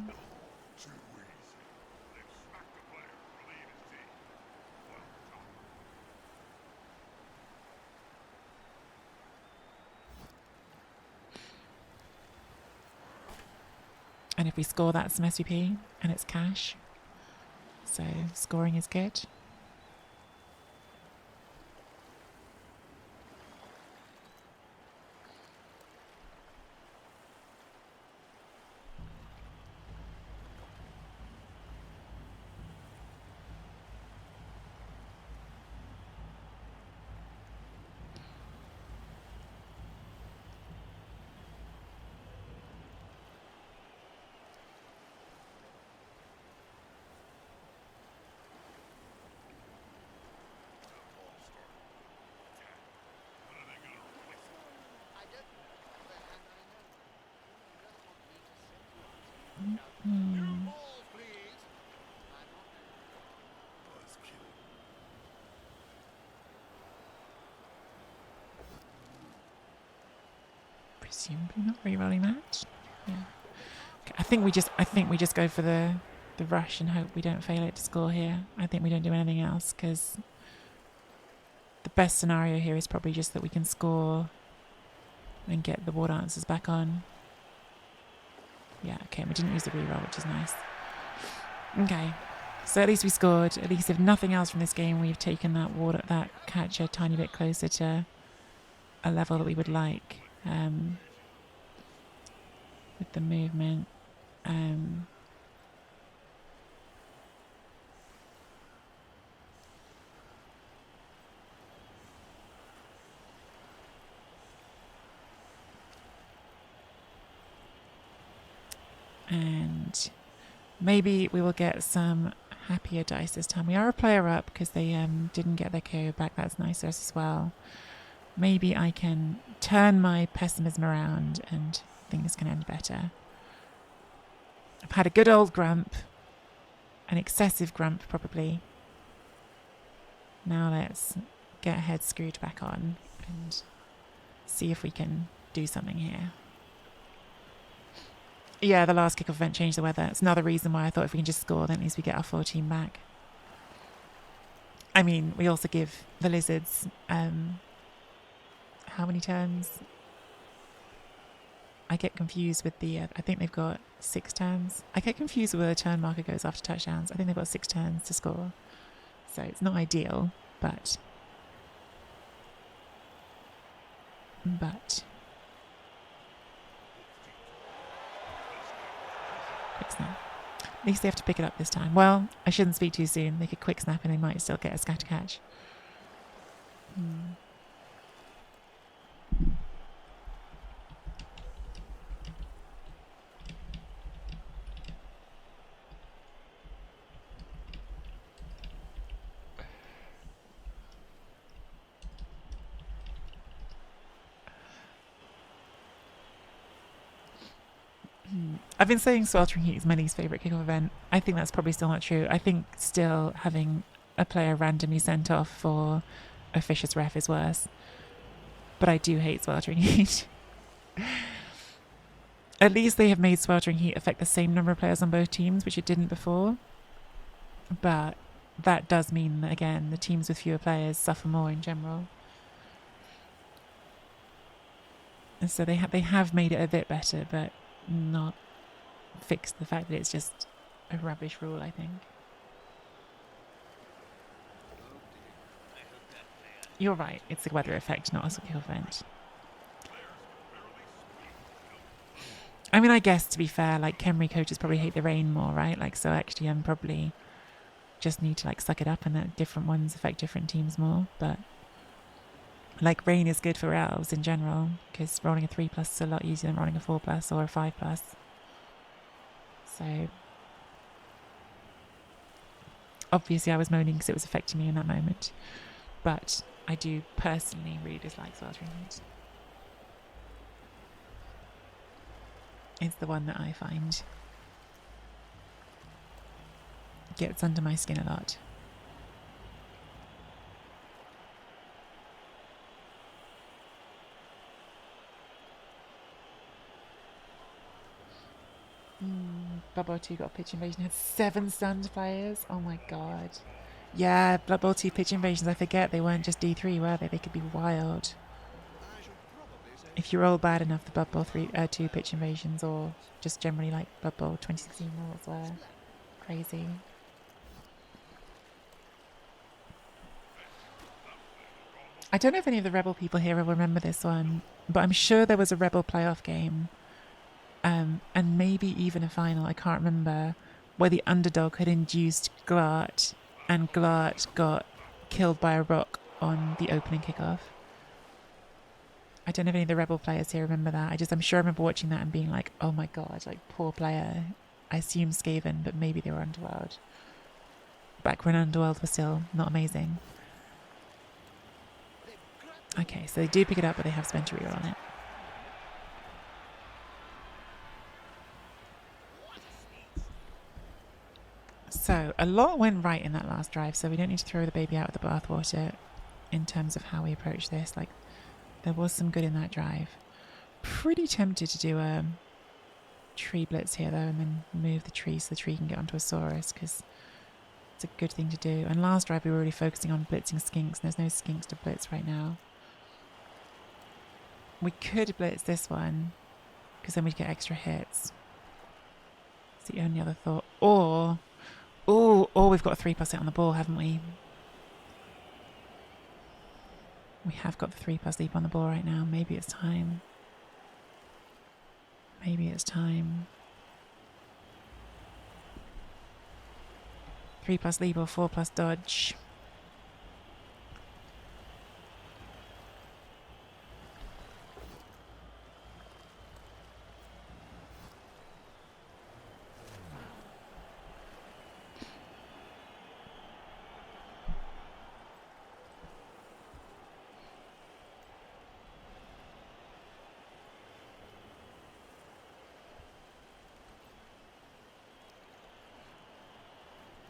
And if we score, that's some SPP, and it's cash. So scoring is good. presumably not re-rolling that. Yeah. Okay, I think we just go for the rush and hope we don't fail it to score here. I think we don't do anything else because the best scenario here is probably just that we can score and get the war dancers back on. Yeah, okay, we didn't use the reroll, which is nice. Okay, so at least we scored. At least if nothing else from this game, we've taken that catch a tiny bit closer to a level that we would like with the movement. And maybe we will get some happier dice this time. We are a player up because they didn't get their KO back. That's nice for us as well. Maybe I can turn my pessimism around and things can end better. I've had a good old grump. An excessive grump, probably. Now let's get our heads screwed back on and see if we can do something here. Yeah, the last kickoff event changed the weather. It's another reason why I thought if we can just score, then at least we get our 14 back. I mean, we also give the lizards how many turns? I get confused with the... I think they've got 6 turns. I get confused with where the turn marker goes after touchdowns. I think they've got 6 turns to score. So it's not ideal, but... Quick snap. At least they have to pick it up this time. Well, I shouldn't speak too soon. They could quick snap and they might still get a scatter catch. I've been saying Sweltering Heat is my least favourite kickoff event. I think that's probably still not true. I think still having a player randomly sent off for a vicious ref is worse. But I do hate Sweltering Heat. At least they have made Sweltering Heat affect the same number of players on both teams, which it didn't before. But that does mean that, again, the teams with fewer players suffer more in general. And so they have made it a bit better, but not fixed the fact that it's just a rubbish rule, I think. You're right, it's a weather effect, not a skill event. I mean, I guess to be fair, like Khemri coaches probably hate the rain more, right? Like, so actually I'm probably just need to like suck it up and that different ones affect different teams more. But like rain is good for elves in general because rolling a 3+ is a lot easier than rolling a 4+ or a 5+. So obviously I was moaning because it was affecting me in that moment. But I do personally really dislike Sweltering Heat. It's the one that I find gets under my skin a lot. Blood Bowl 2 got a pitch invasion, had 7 stunned players. Oh my god. Yeah, Blood Bowl 2 pitch invasions, I forget they weren't just D3, were they? They could be wild. If you roll bad enough, the Blood Bowl 2 pitch invasions, or just generally like Blood Bowl 2016 rolls were crazy. I don't know if any of the Rebel people here will remember this one, but I'm sure there was a Rebel playoff game, and maybe even a final, I can't remember, where the underdog had induced Glart, and Glart got killed by a rock on the opening kickoff. I don't know if any of the Rebel players here remember that. I'm sure I remember watching that and being like, oh my god, like poor player. I assume Skaven, but maybe they were Underworld. Back when Underworld was still not amazing. Okay, so they do pick it up, but they have spent a reroll on it. So a lot went right in that last drive, so we don't need to throw the baby out with the bathwater in terms of how we approach this. Like, there was some good in that drive. pretty tempted to do a tree blitz here though, and then move the tree so the tree can get onto a Saurus, because it's a good thing to do. And last drive we were really focusing on blitzing skinks, and there's no skinks to blitz right now. We could blitz this one, because then we'd get extra hits. It's the only other thought. Or we've got a 3+ hit on the ball, haven't we? We have got the 3+ leap on the ball right now. Maybe it's time. Maybe it's time. 3+ leap or 4+ dodge.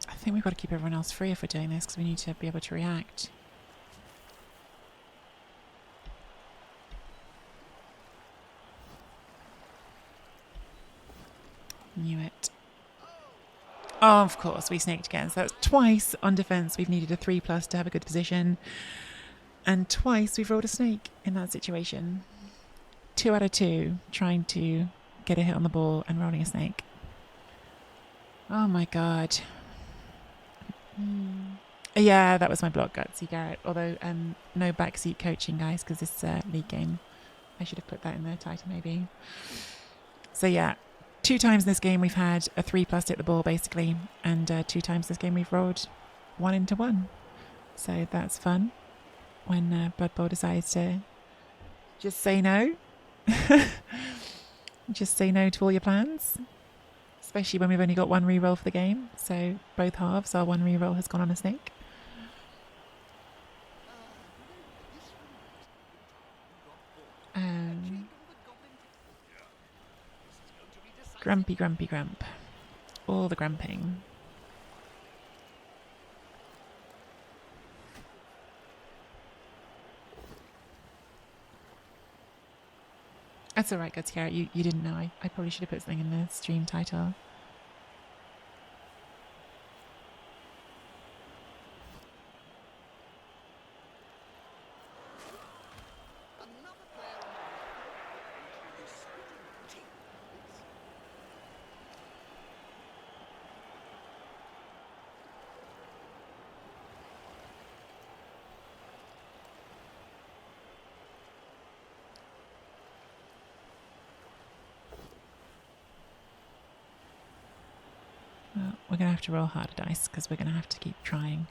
I think we've got to keep everyone else free if we're doing this, because we need to be able to react. Knew it. Oh, of course, we snaked again. So that's twice on defense we've needed a 3+ to have a good position. And twice we've rolled a snake in that situation. 2 out of 2 trying to get a hit on the ball and rolling a snake. Oh my god. Yeah, that was my block, Gutsy Garrett. Although, no backseat coaching, guys, because this league game. I should have put that in the title, maybe. So yeah, 2 times in this game we've had a 3+ hit the ball, basically. And 2 times this game we've rolled 1 into 1. So that's fun. When Blood Bowl decides to just say no. Just say no to all your plans. Especially when we've only got 1 reroll for the game. So both halves, our 1 reroll has gone on a snake. Grumpy, grumpy, grump. All the grumping. That's alright, Guts Carrot. You didn't know. I probably should have put something in the stream title. Well, we're going to have to roll harder dice because we're going to have to keep trying.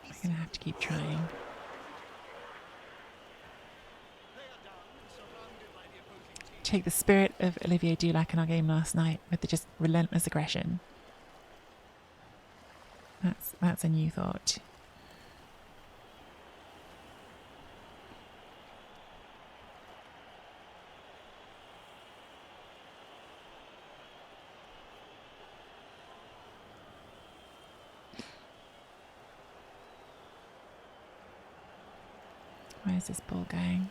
We're going to have to keep trying. Take the spirit of Olivier Dulac in our game last night with the just relentless aggression. That's a new thought. Where's this ball going?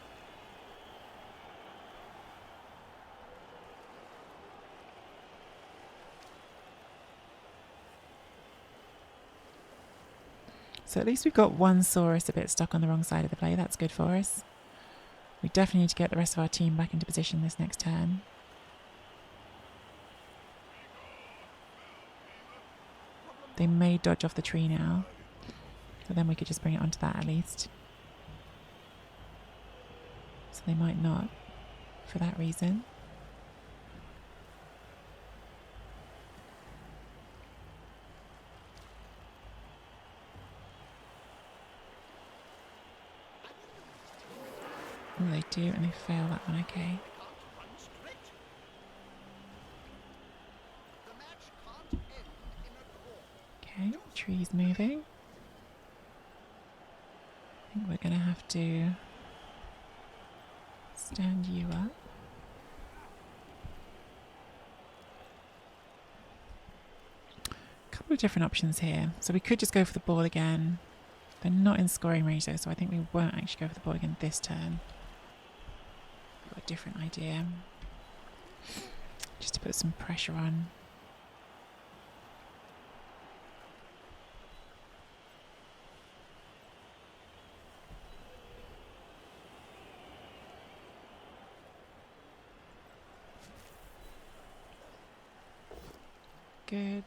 So at least we've got 1 Saurus a bit stuck on the wrong side of the play. That's good for us. We definitely need to get the rest of our team back into position this next turn. They may dodge off the tree now. But then we could just bring it onto that at least. So they might not for that reason. Oh, they do, and they fail that one, okay. Okay, tree's moving. I think we're going to have to stand you up. A couple of different options here. So we could just go for the ball again. They're not in scoring range though, so I think we won't actually go for the ball again this turn. Got a different idea. Just to put some pressure on. Good.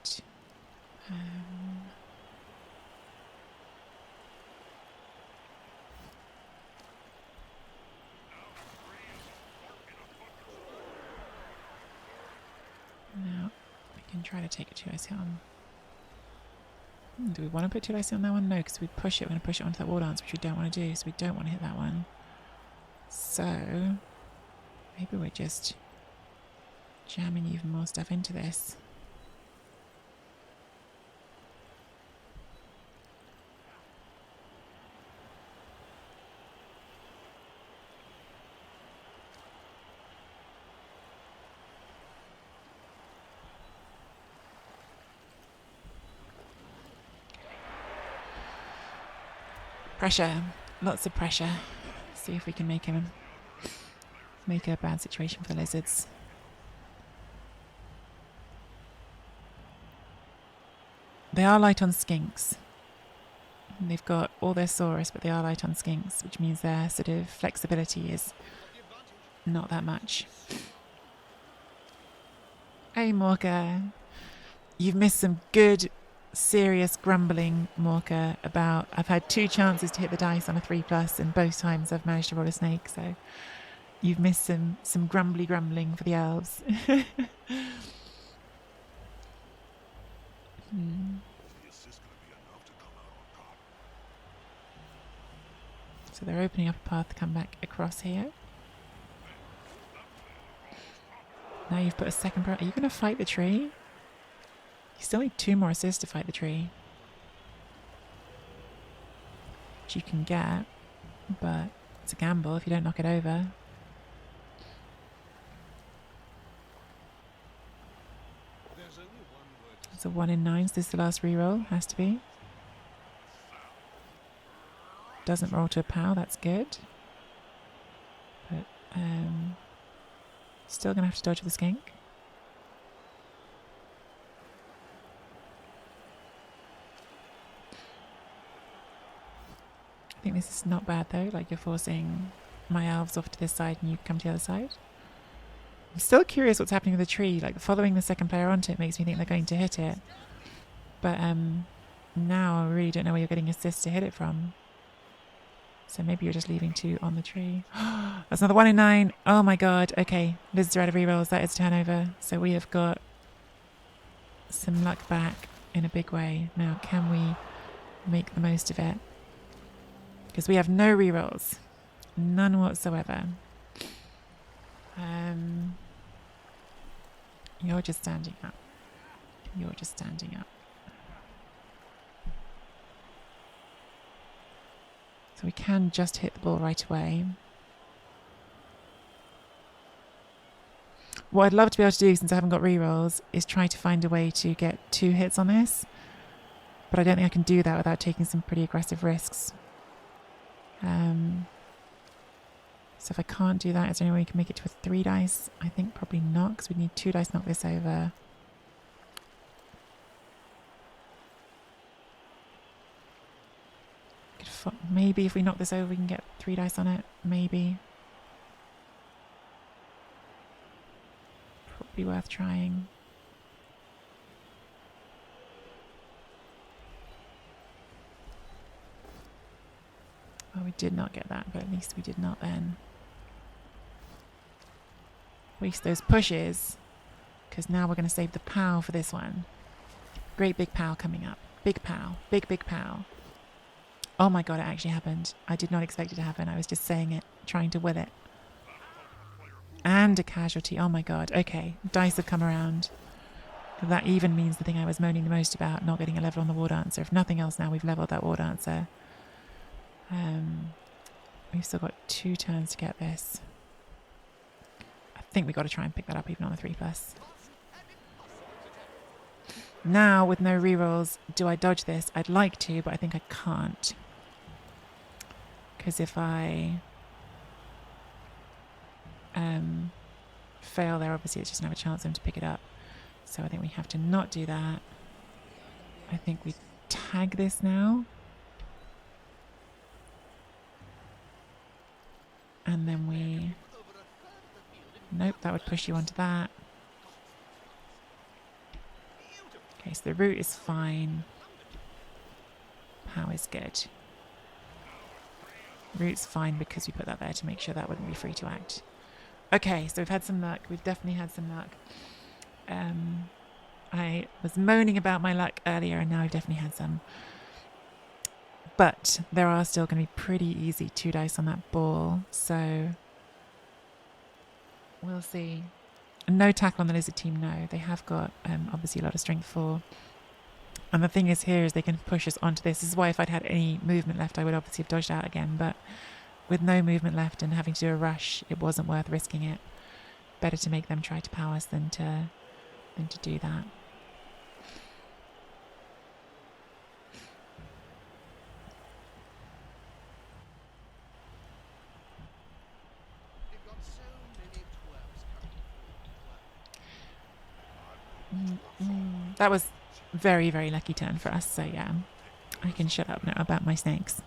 Now we can try to take a 2 dice hit on. Do we want to put 2 dice on that one? No, because we push it. We're going to push it onto that wall dance, which we don't want to do. So we don't want to hit that one. So maybe we're just jamming even more stuff into this. Pressure. Lots of pressure. See if we can make a bad situation for the lizards. They are light on skinks. And they've got all their saurus, but they are light on skinks, which means their sort of flexibility is not that much. Hey, Morka. You've missed some good, serious grumbling, Morka, about I've had 2 chances to hit the dice on a 3+, and both times I've managed to roll a snake, so you've missed some grumbling for the elves. So they're opening up a path to come back across here. Now you've put a second... Are you going to fight the tree? You still need 2 more assists to fight the tree. Which you can get, but it's a gamble if you don't knock it over. It's a 1 in 9, so this is the last reroll. Has to be. Doesn't roll to a POW, that's good. But, still going to have to dodge the skink. I think this is not bad though, like you're forcing my elves off to this side and you come to the other side. I'm still curious what's happening with the tree, like following the second player onto it makes me think they're going to hit it. But now I really don't know where you're getting assists to hit it from. So maybe you're just leaving 2 on the tree. That's another 1 in 9. Oh my god. Okay. Lizards are out of rerolls. That is turnover. So we have got some luck back in a big way. Now, can we make the most of it? Because we have no rerolls. None whatsoever. You're just standing up. You're just standing up. So we can just hit the ball right away. What I'd love to be able to do, since I haven't got rerolls, is try to find a way to get 2 hits on this. But I don't think I can do that without taking some pretty aggressive risks. So if I can't do that, is there any way we can make it to a 3 dice? I think probably not, because we need 2 dice to knock this over. Maybe if we knock this over, we can get 3 dice on it. Maybe. Probably worth trying. Well, we did not get that, but at least we did not then waste those pushes, because now we're going to save the POW for this one. Great big POW coming up. Big POW. Big POW. Oh my god, it actually happened. I did not expect it to happen. I was just saying it, trying to will it. And a casualty. Oh my god. Okay, dice have come around. That even means the thing I was moaning the most about, not getting a level on the war dancer. If nothing else, now we've leveled that war dancer. We've still got 2 turns to get this. I think we've got to try and pick that up even on a 3+. Now, with no rerolls, do I dodge this? I'd like to, but I think I can't. Because if I fail there, obviously it's just another chance for them to pick it up. So I think we have to not do that. I think we tag this now. And then we... Nope, that would push you onto that. Okay, so the route is fine. Power is good. Route's fine because we put that there to make sure that wouldn't be free to act. Okay, so we've had some luck. We've definitely had some luck. I was moaning about my luck earlier and now I've definitely had some. But there are still going to be pretty easy 2 dice on that ball, so we'll see. No tackle on the lizard team, no. They have got obviously a lot of strength 4. And the thing is here is they can push us onto this. This is why if I'd had any movement left, I would obviously have dodged out again. But with no movement left and having to do a rush, it wasn't worth risking it. Better to make them try to power us than to do that. That was very, very lucky turn for us, so yeah. I can shut up now about my snakes.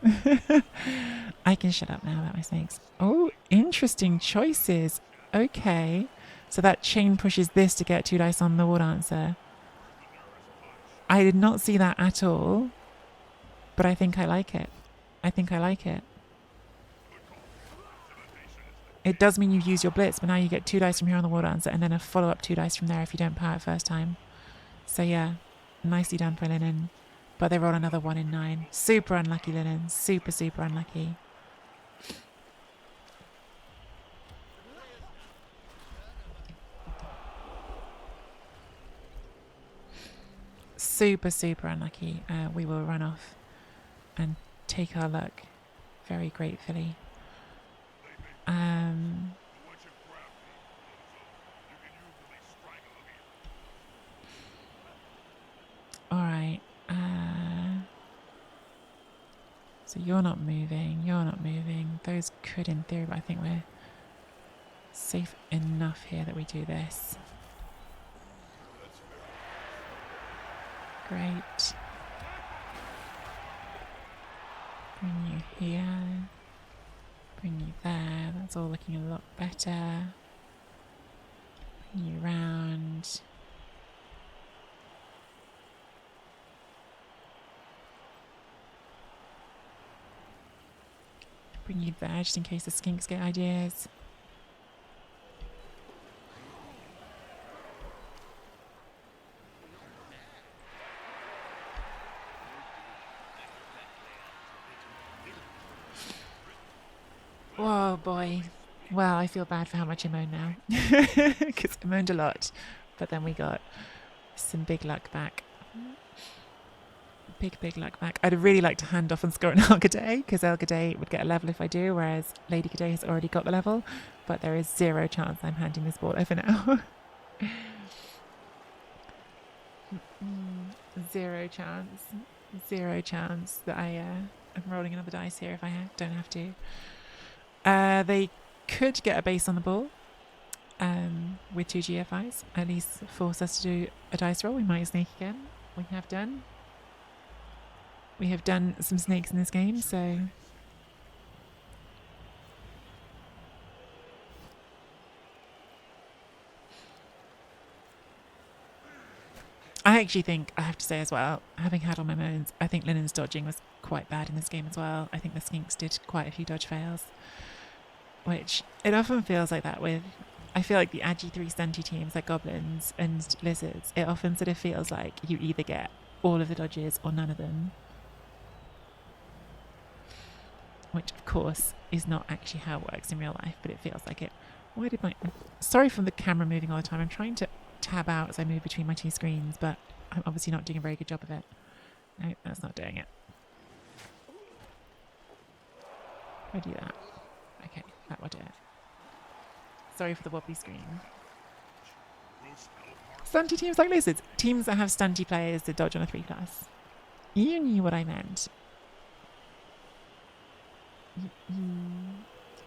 I can shut up now about my snakes. Oh, interesting choices. Okay. So that chain pushes this to get 2 dice on the war dancer. I did not see that at all, but I think I like it. I think I like it. It does mean you use your blitz, but now you get 2 dice from here on the war dancer and then a follow-up 2 dice from there if you don't power it first time. So yeah, nicely done for Linen. But they roll another 1 in 9. Super unlucky, Linen. Super, super unlucky. Super, super unlucky. We will run off and take our luck very gratefully. Alright. So you're not moving. You're not moving. Those could in theory, but I think we're safe enough here that we do this. Great. Bring you here. Bring you there. That's all looking a lot better. Bring you round. Bring you there just in case the skinks get ideas. Oh boy. Well, I feel bad for how much I moaned now. Because I moaned a lot. But then we got some big luck back. Big luck back. I'd really like to hand off and score an El G'day, because El G'day would get a level if I do, whereas Lady G'day has already got the level. But there is 0 chance I'm handing this ball over now. 0 chance. 0 chance that I'm rolling another dice here if I don't have to. They could get a base on the ball with 2 GFIs, at least force us to do a dice roll. We might snake again. We have done. We have done some snakes in this game, so... I actually think, I have to say as well, having had all my moans, I think Linen's dodging was quite bad in this game as well. I think the skinks did quite a few dodge fails, which it often feels like that with... I feel like the Agi 3 stunty teams, like goblins and lizards, it often sort of feels like you either get all of the dodges or none of them. Which, of course, is not actually how it works in real life, but it feels like it. Why did my... Sorry for the camera moving all the time. I'm trying to tab out as I move between my 2 screens, but I'm obviously not doing a very good job of it. No, that's not doing it. How do I do that? Okay, that will do it. Sorry for the wobbly screen. Stunty teams like lizards. Teams that have stunty players that dodge on a 3+. You knew what I meant.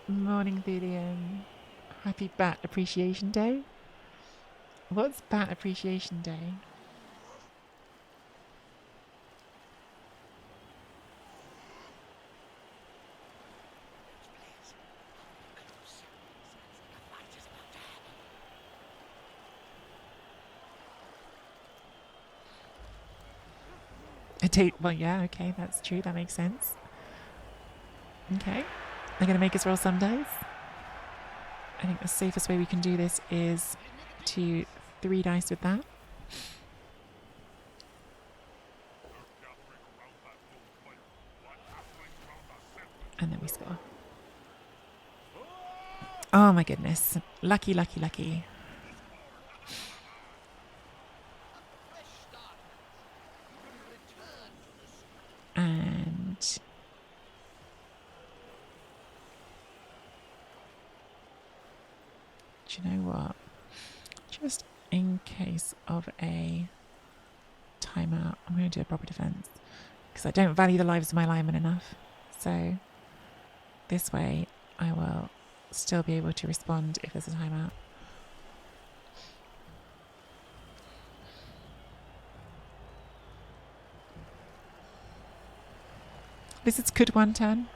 Morning, Thelian. Happy Bat Appreciation Day. What's Bat Appreciation Day? Well, yeah, okay, that's true. That makes sense. Okay. They're going to make us roll some dice. I think the safest way we can do this is to 3 dice with that. And then we score. Oh my goodness. Lucky, lucky, lucky. And do you know what? Just in case of a timeout, I'm going to do a proper defense because I don't value the lives of my linemen enough. So this way I will still be able to respond if there's a timeout. Lizards could 1-turn.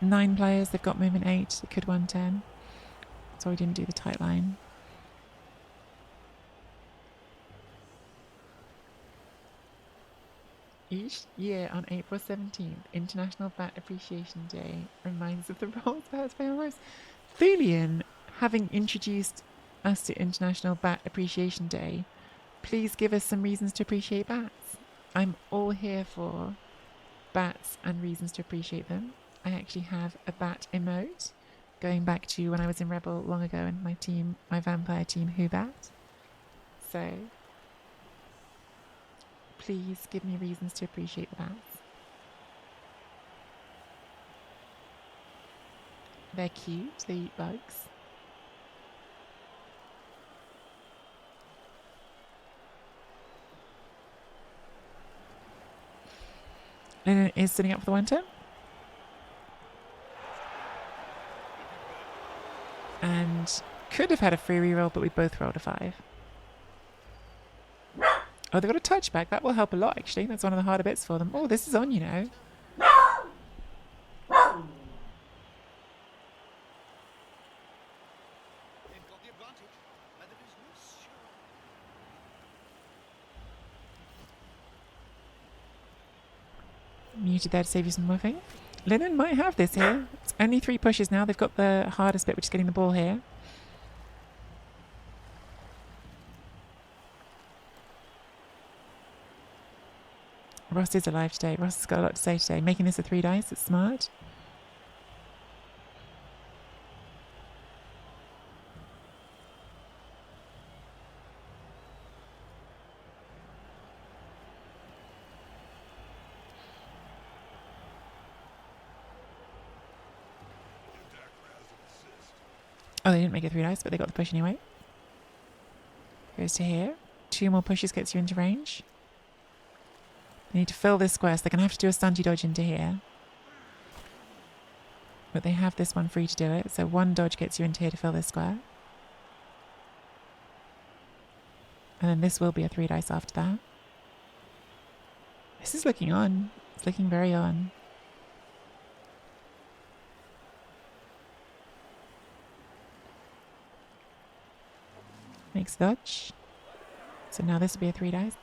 9 players, they've got movement 8. It could 1-turn. So we didn't do the tight line. Each year on April 17th, International Bat Appreciation Day reminds us of the roles bats play on lives. Thelian, having introduced us to International Bat Appreciation Day, please give us some reasons to appreciate bats. I'm all here for bats and reasons to appreciate them. I actually have a bat emote going back to when I was in Rebel long ago and my vampire team Who Bat. So please give me reasons to appreciate the bats. They're cute, they eat bugs. Linen is sitting up for the 1-turn. And could have had a free reroll, but we both rolled a 5. Oh, they got a touchback. That will help a lot, actually. That's one of the harder bits for them. Oh, this is on, you know. Muted there to save you some muffing. Linen might have this here. It's only 3 pushes now. They've got the hardest bit, which is getting the ball here. Ross is alive today. Ross has got a lot to say today. Making this a 3 dice, it's smart. Oh, they didn't make it 3 dice, but they got the push anyway. Goes to here. 2 more pushes gets you into range. They need to fill this square, so they're going to have to do a stunty dodge into here. But they have this one free to do it, so 1 dodge gets you into here to fill this square. And then this will be a 3 dice after that. This is looking on. It's looking very on. Makes dodge. So now this will be a 3 dice.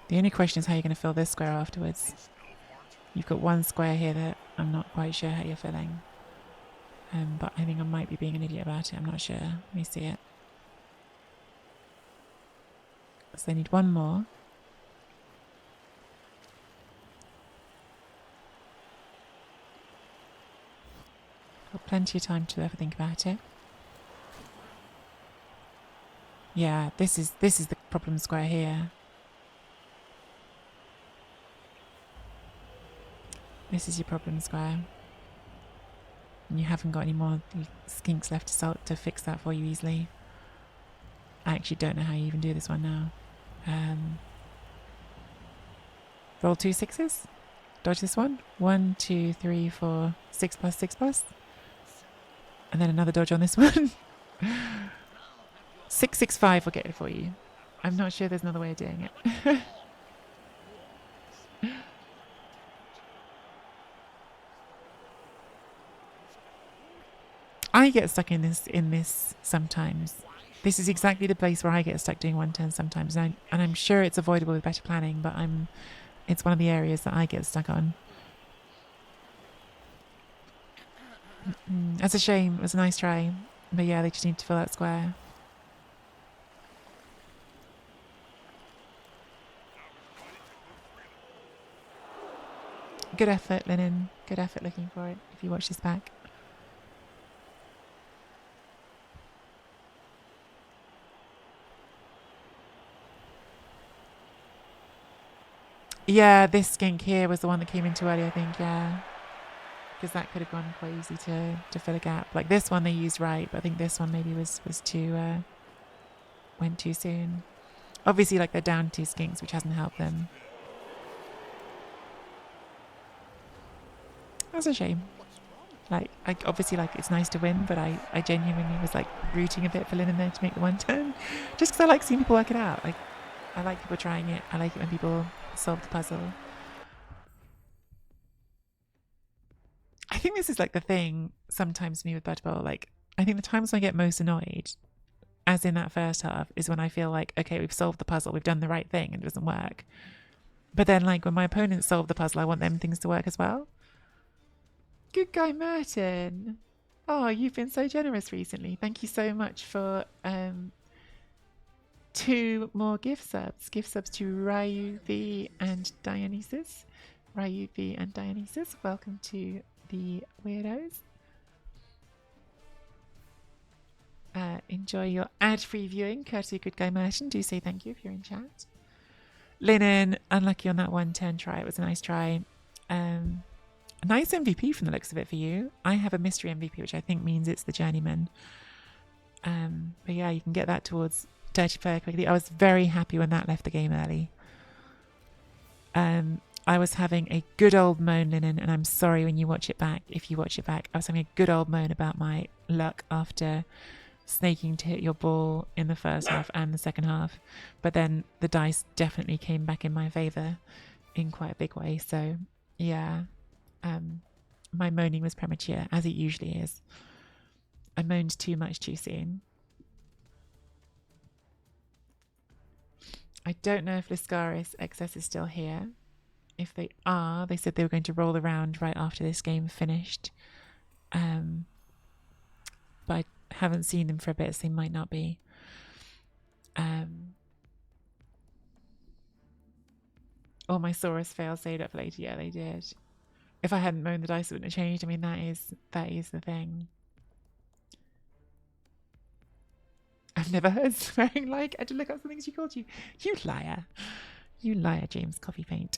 The only question is how you're going to fill this square afterwards. You've got 1 square here that I'm not quite sure how you're filling. But I think I might be being an idiot about it. I'm not sure. Let me see it. So they need 1 more. Got plenty of time to ever think about it. Yeah, this is the problem square here. This is your problem square. And you haven't got any more skinks left to fix that for you easily. I actually don't know how you even do this one now. Roll 2 6s. Dodge this one. 1, 2, 3, 4, 6 plus, 6 plus. And then another dodge on this one. 6, 6, 5 will get it for you. I'm not sure there's another way of doing it. I get stuck in this sometimes. This is exactly the place where I get stuck doing 1 turn sometimes, and I'm sure it's avoidable with better planning, but it's one of the areas that I get stuck on. That's a shame. It was a nice try, but yeah, they just need to fill that square. Good effort, Linen. Good effort looking for it, if you watch this back. Yeah, this skink here was the one that came in too early, I think, yeah. Because that could have gone quite easy to fill a gap. Like this one they used right, but I think this one maybe was too, went too soon. Obviously, like, they're down 2 skinks, which hasn't helped them. That's a shame. Like, obviously, like, it's nice to win, but I genuinely was, like, rooting a bit for Linen there to make the 1 turn. Just because I like seeing people work it out. Like, I like people trying it. I like it when people solve the puzzle. I think this is, like, the thing sometimes for me with Blood Bowl. Like, I think the times when I get most annoyed, as in that first half, is when I feel like, okay, we've solved the puzzle, we've done the right thing, and it doesn't work. But then, like, when my opponents solve the puzzle, I want them things to work as well. Good guy, Merton. Oh, you've been so generous recently. Thank you so much for 2 more gift subs. Gift subs to Ryu V and Dionysus. Ryu V and Dionysus, welcome to the Weirdos. Enjoy your ad-free viewing, courtesy of Good Guy Merton. Do say thank you if you're in chat. Linen, unlucky on that 1 turn try. It was a nice try. A nice MVP from the looks of it for you. I have a mystery MVP, which I think means it's the journeyman. But yeah, you can get that towards Dirty Player quickly. I was very happy when that left the game early. I was having a good old moan, Linen, and I'm sorry when you watch it back. If you watch it back, I was having a good old moan about my luck after snaking to hit your ball in the first half and the second half. But then the dice definitely came back in my favour in quite a big way. So yeah, my moaning was premature, as it usually is. I moaned too much too soon. I don't know if Lascaris XS is still here. If they are, they said they were going to roll around right after this game finished. But I haven't seen them for a bit, so they might not be. Oh, my Saurus failed saved up for later. Yeah, they did. If I hadn't moaned, the dice wouldn't have changed. I mean, that is the thing. I've never heard swearing like. I had to look up something she called you. You liar. You liar, James Coffee Paint.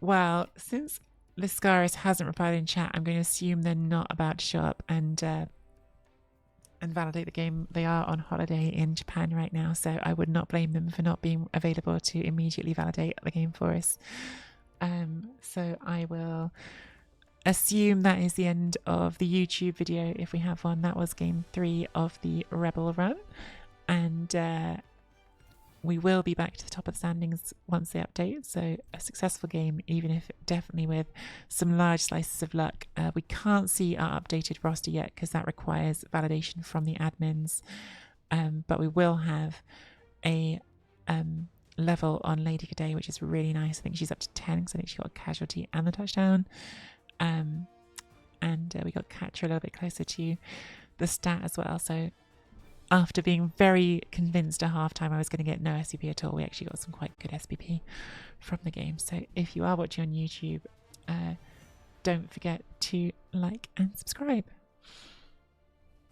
Well, since Lascaris hasn't replied in chat, I'm going to assume they're not about to show up and validate the game. They are on holiday in Japan right now, so I would not blame them for not being available to immediately validate the game for us. So I will assume that is the end of the YouTube video, if we have one. That was game 3 of the Rebel run, and we will be back to the top of the standings once they update. So a successful game, even if definitely with some large slices of luck. We can't see our updated roster yet because that requires validation from the admins, but we will have a level on Lady Cadet, which is really nice. I think she's up to 10 because I think she got a casualty and the touchdown. And we got Catcher a little bit closer to the stat as well. So after being very convinced at halftime I was going to get no SPP at all, we actually got some quite good SPP from the game. So if you are watching on YouTube, don't forget to like and subscribe.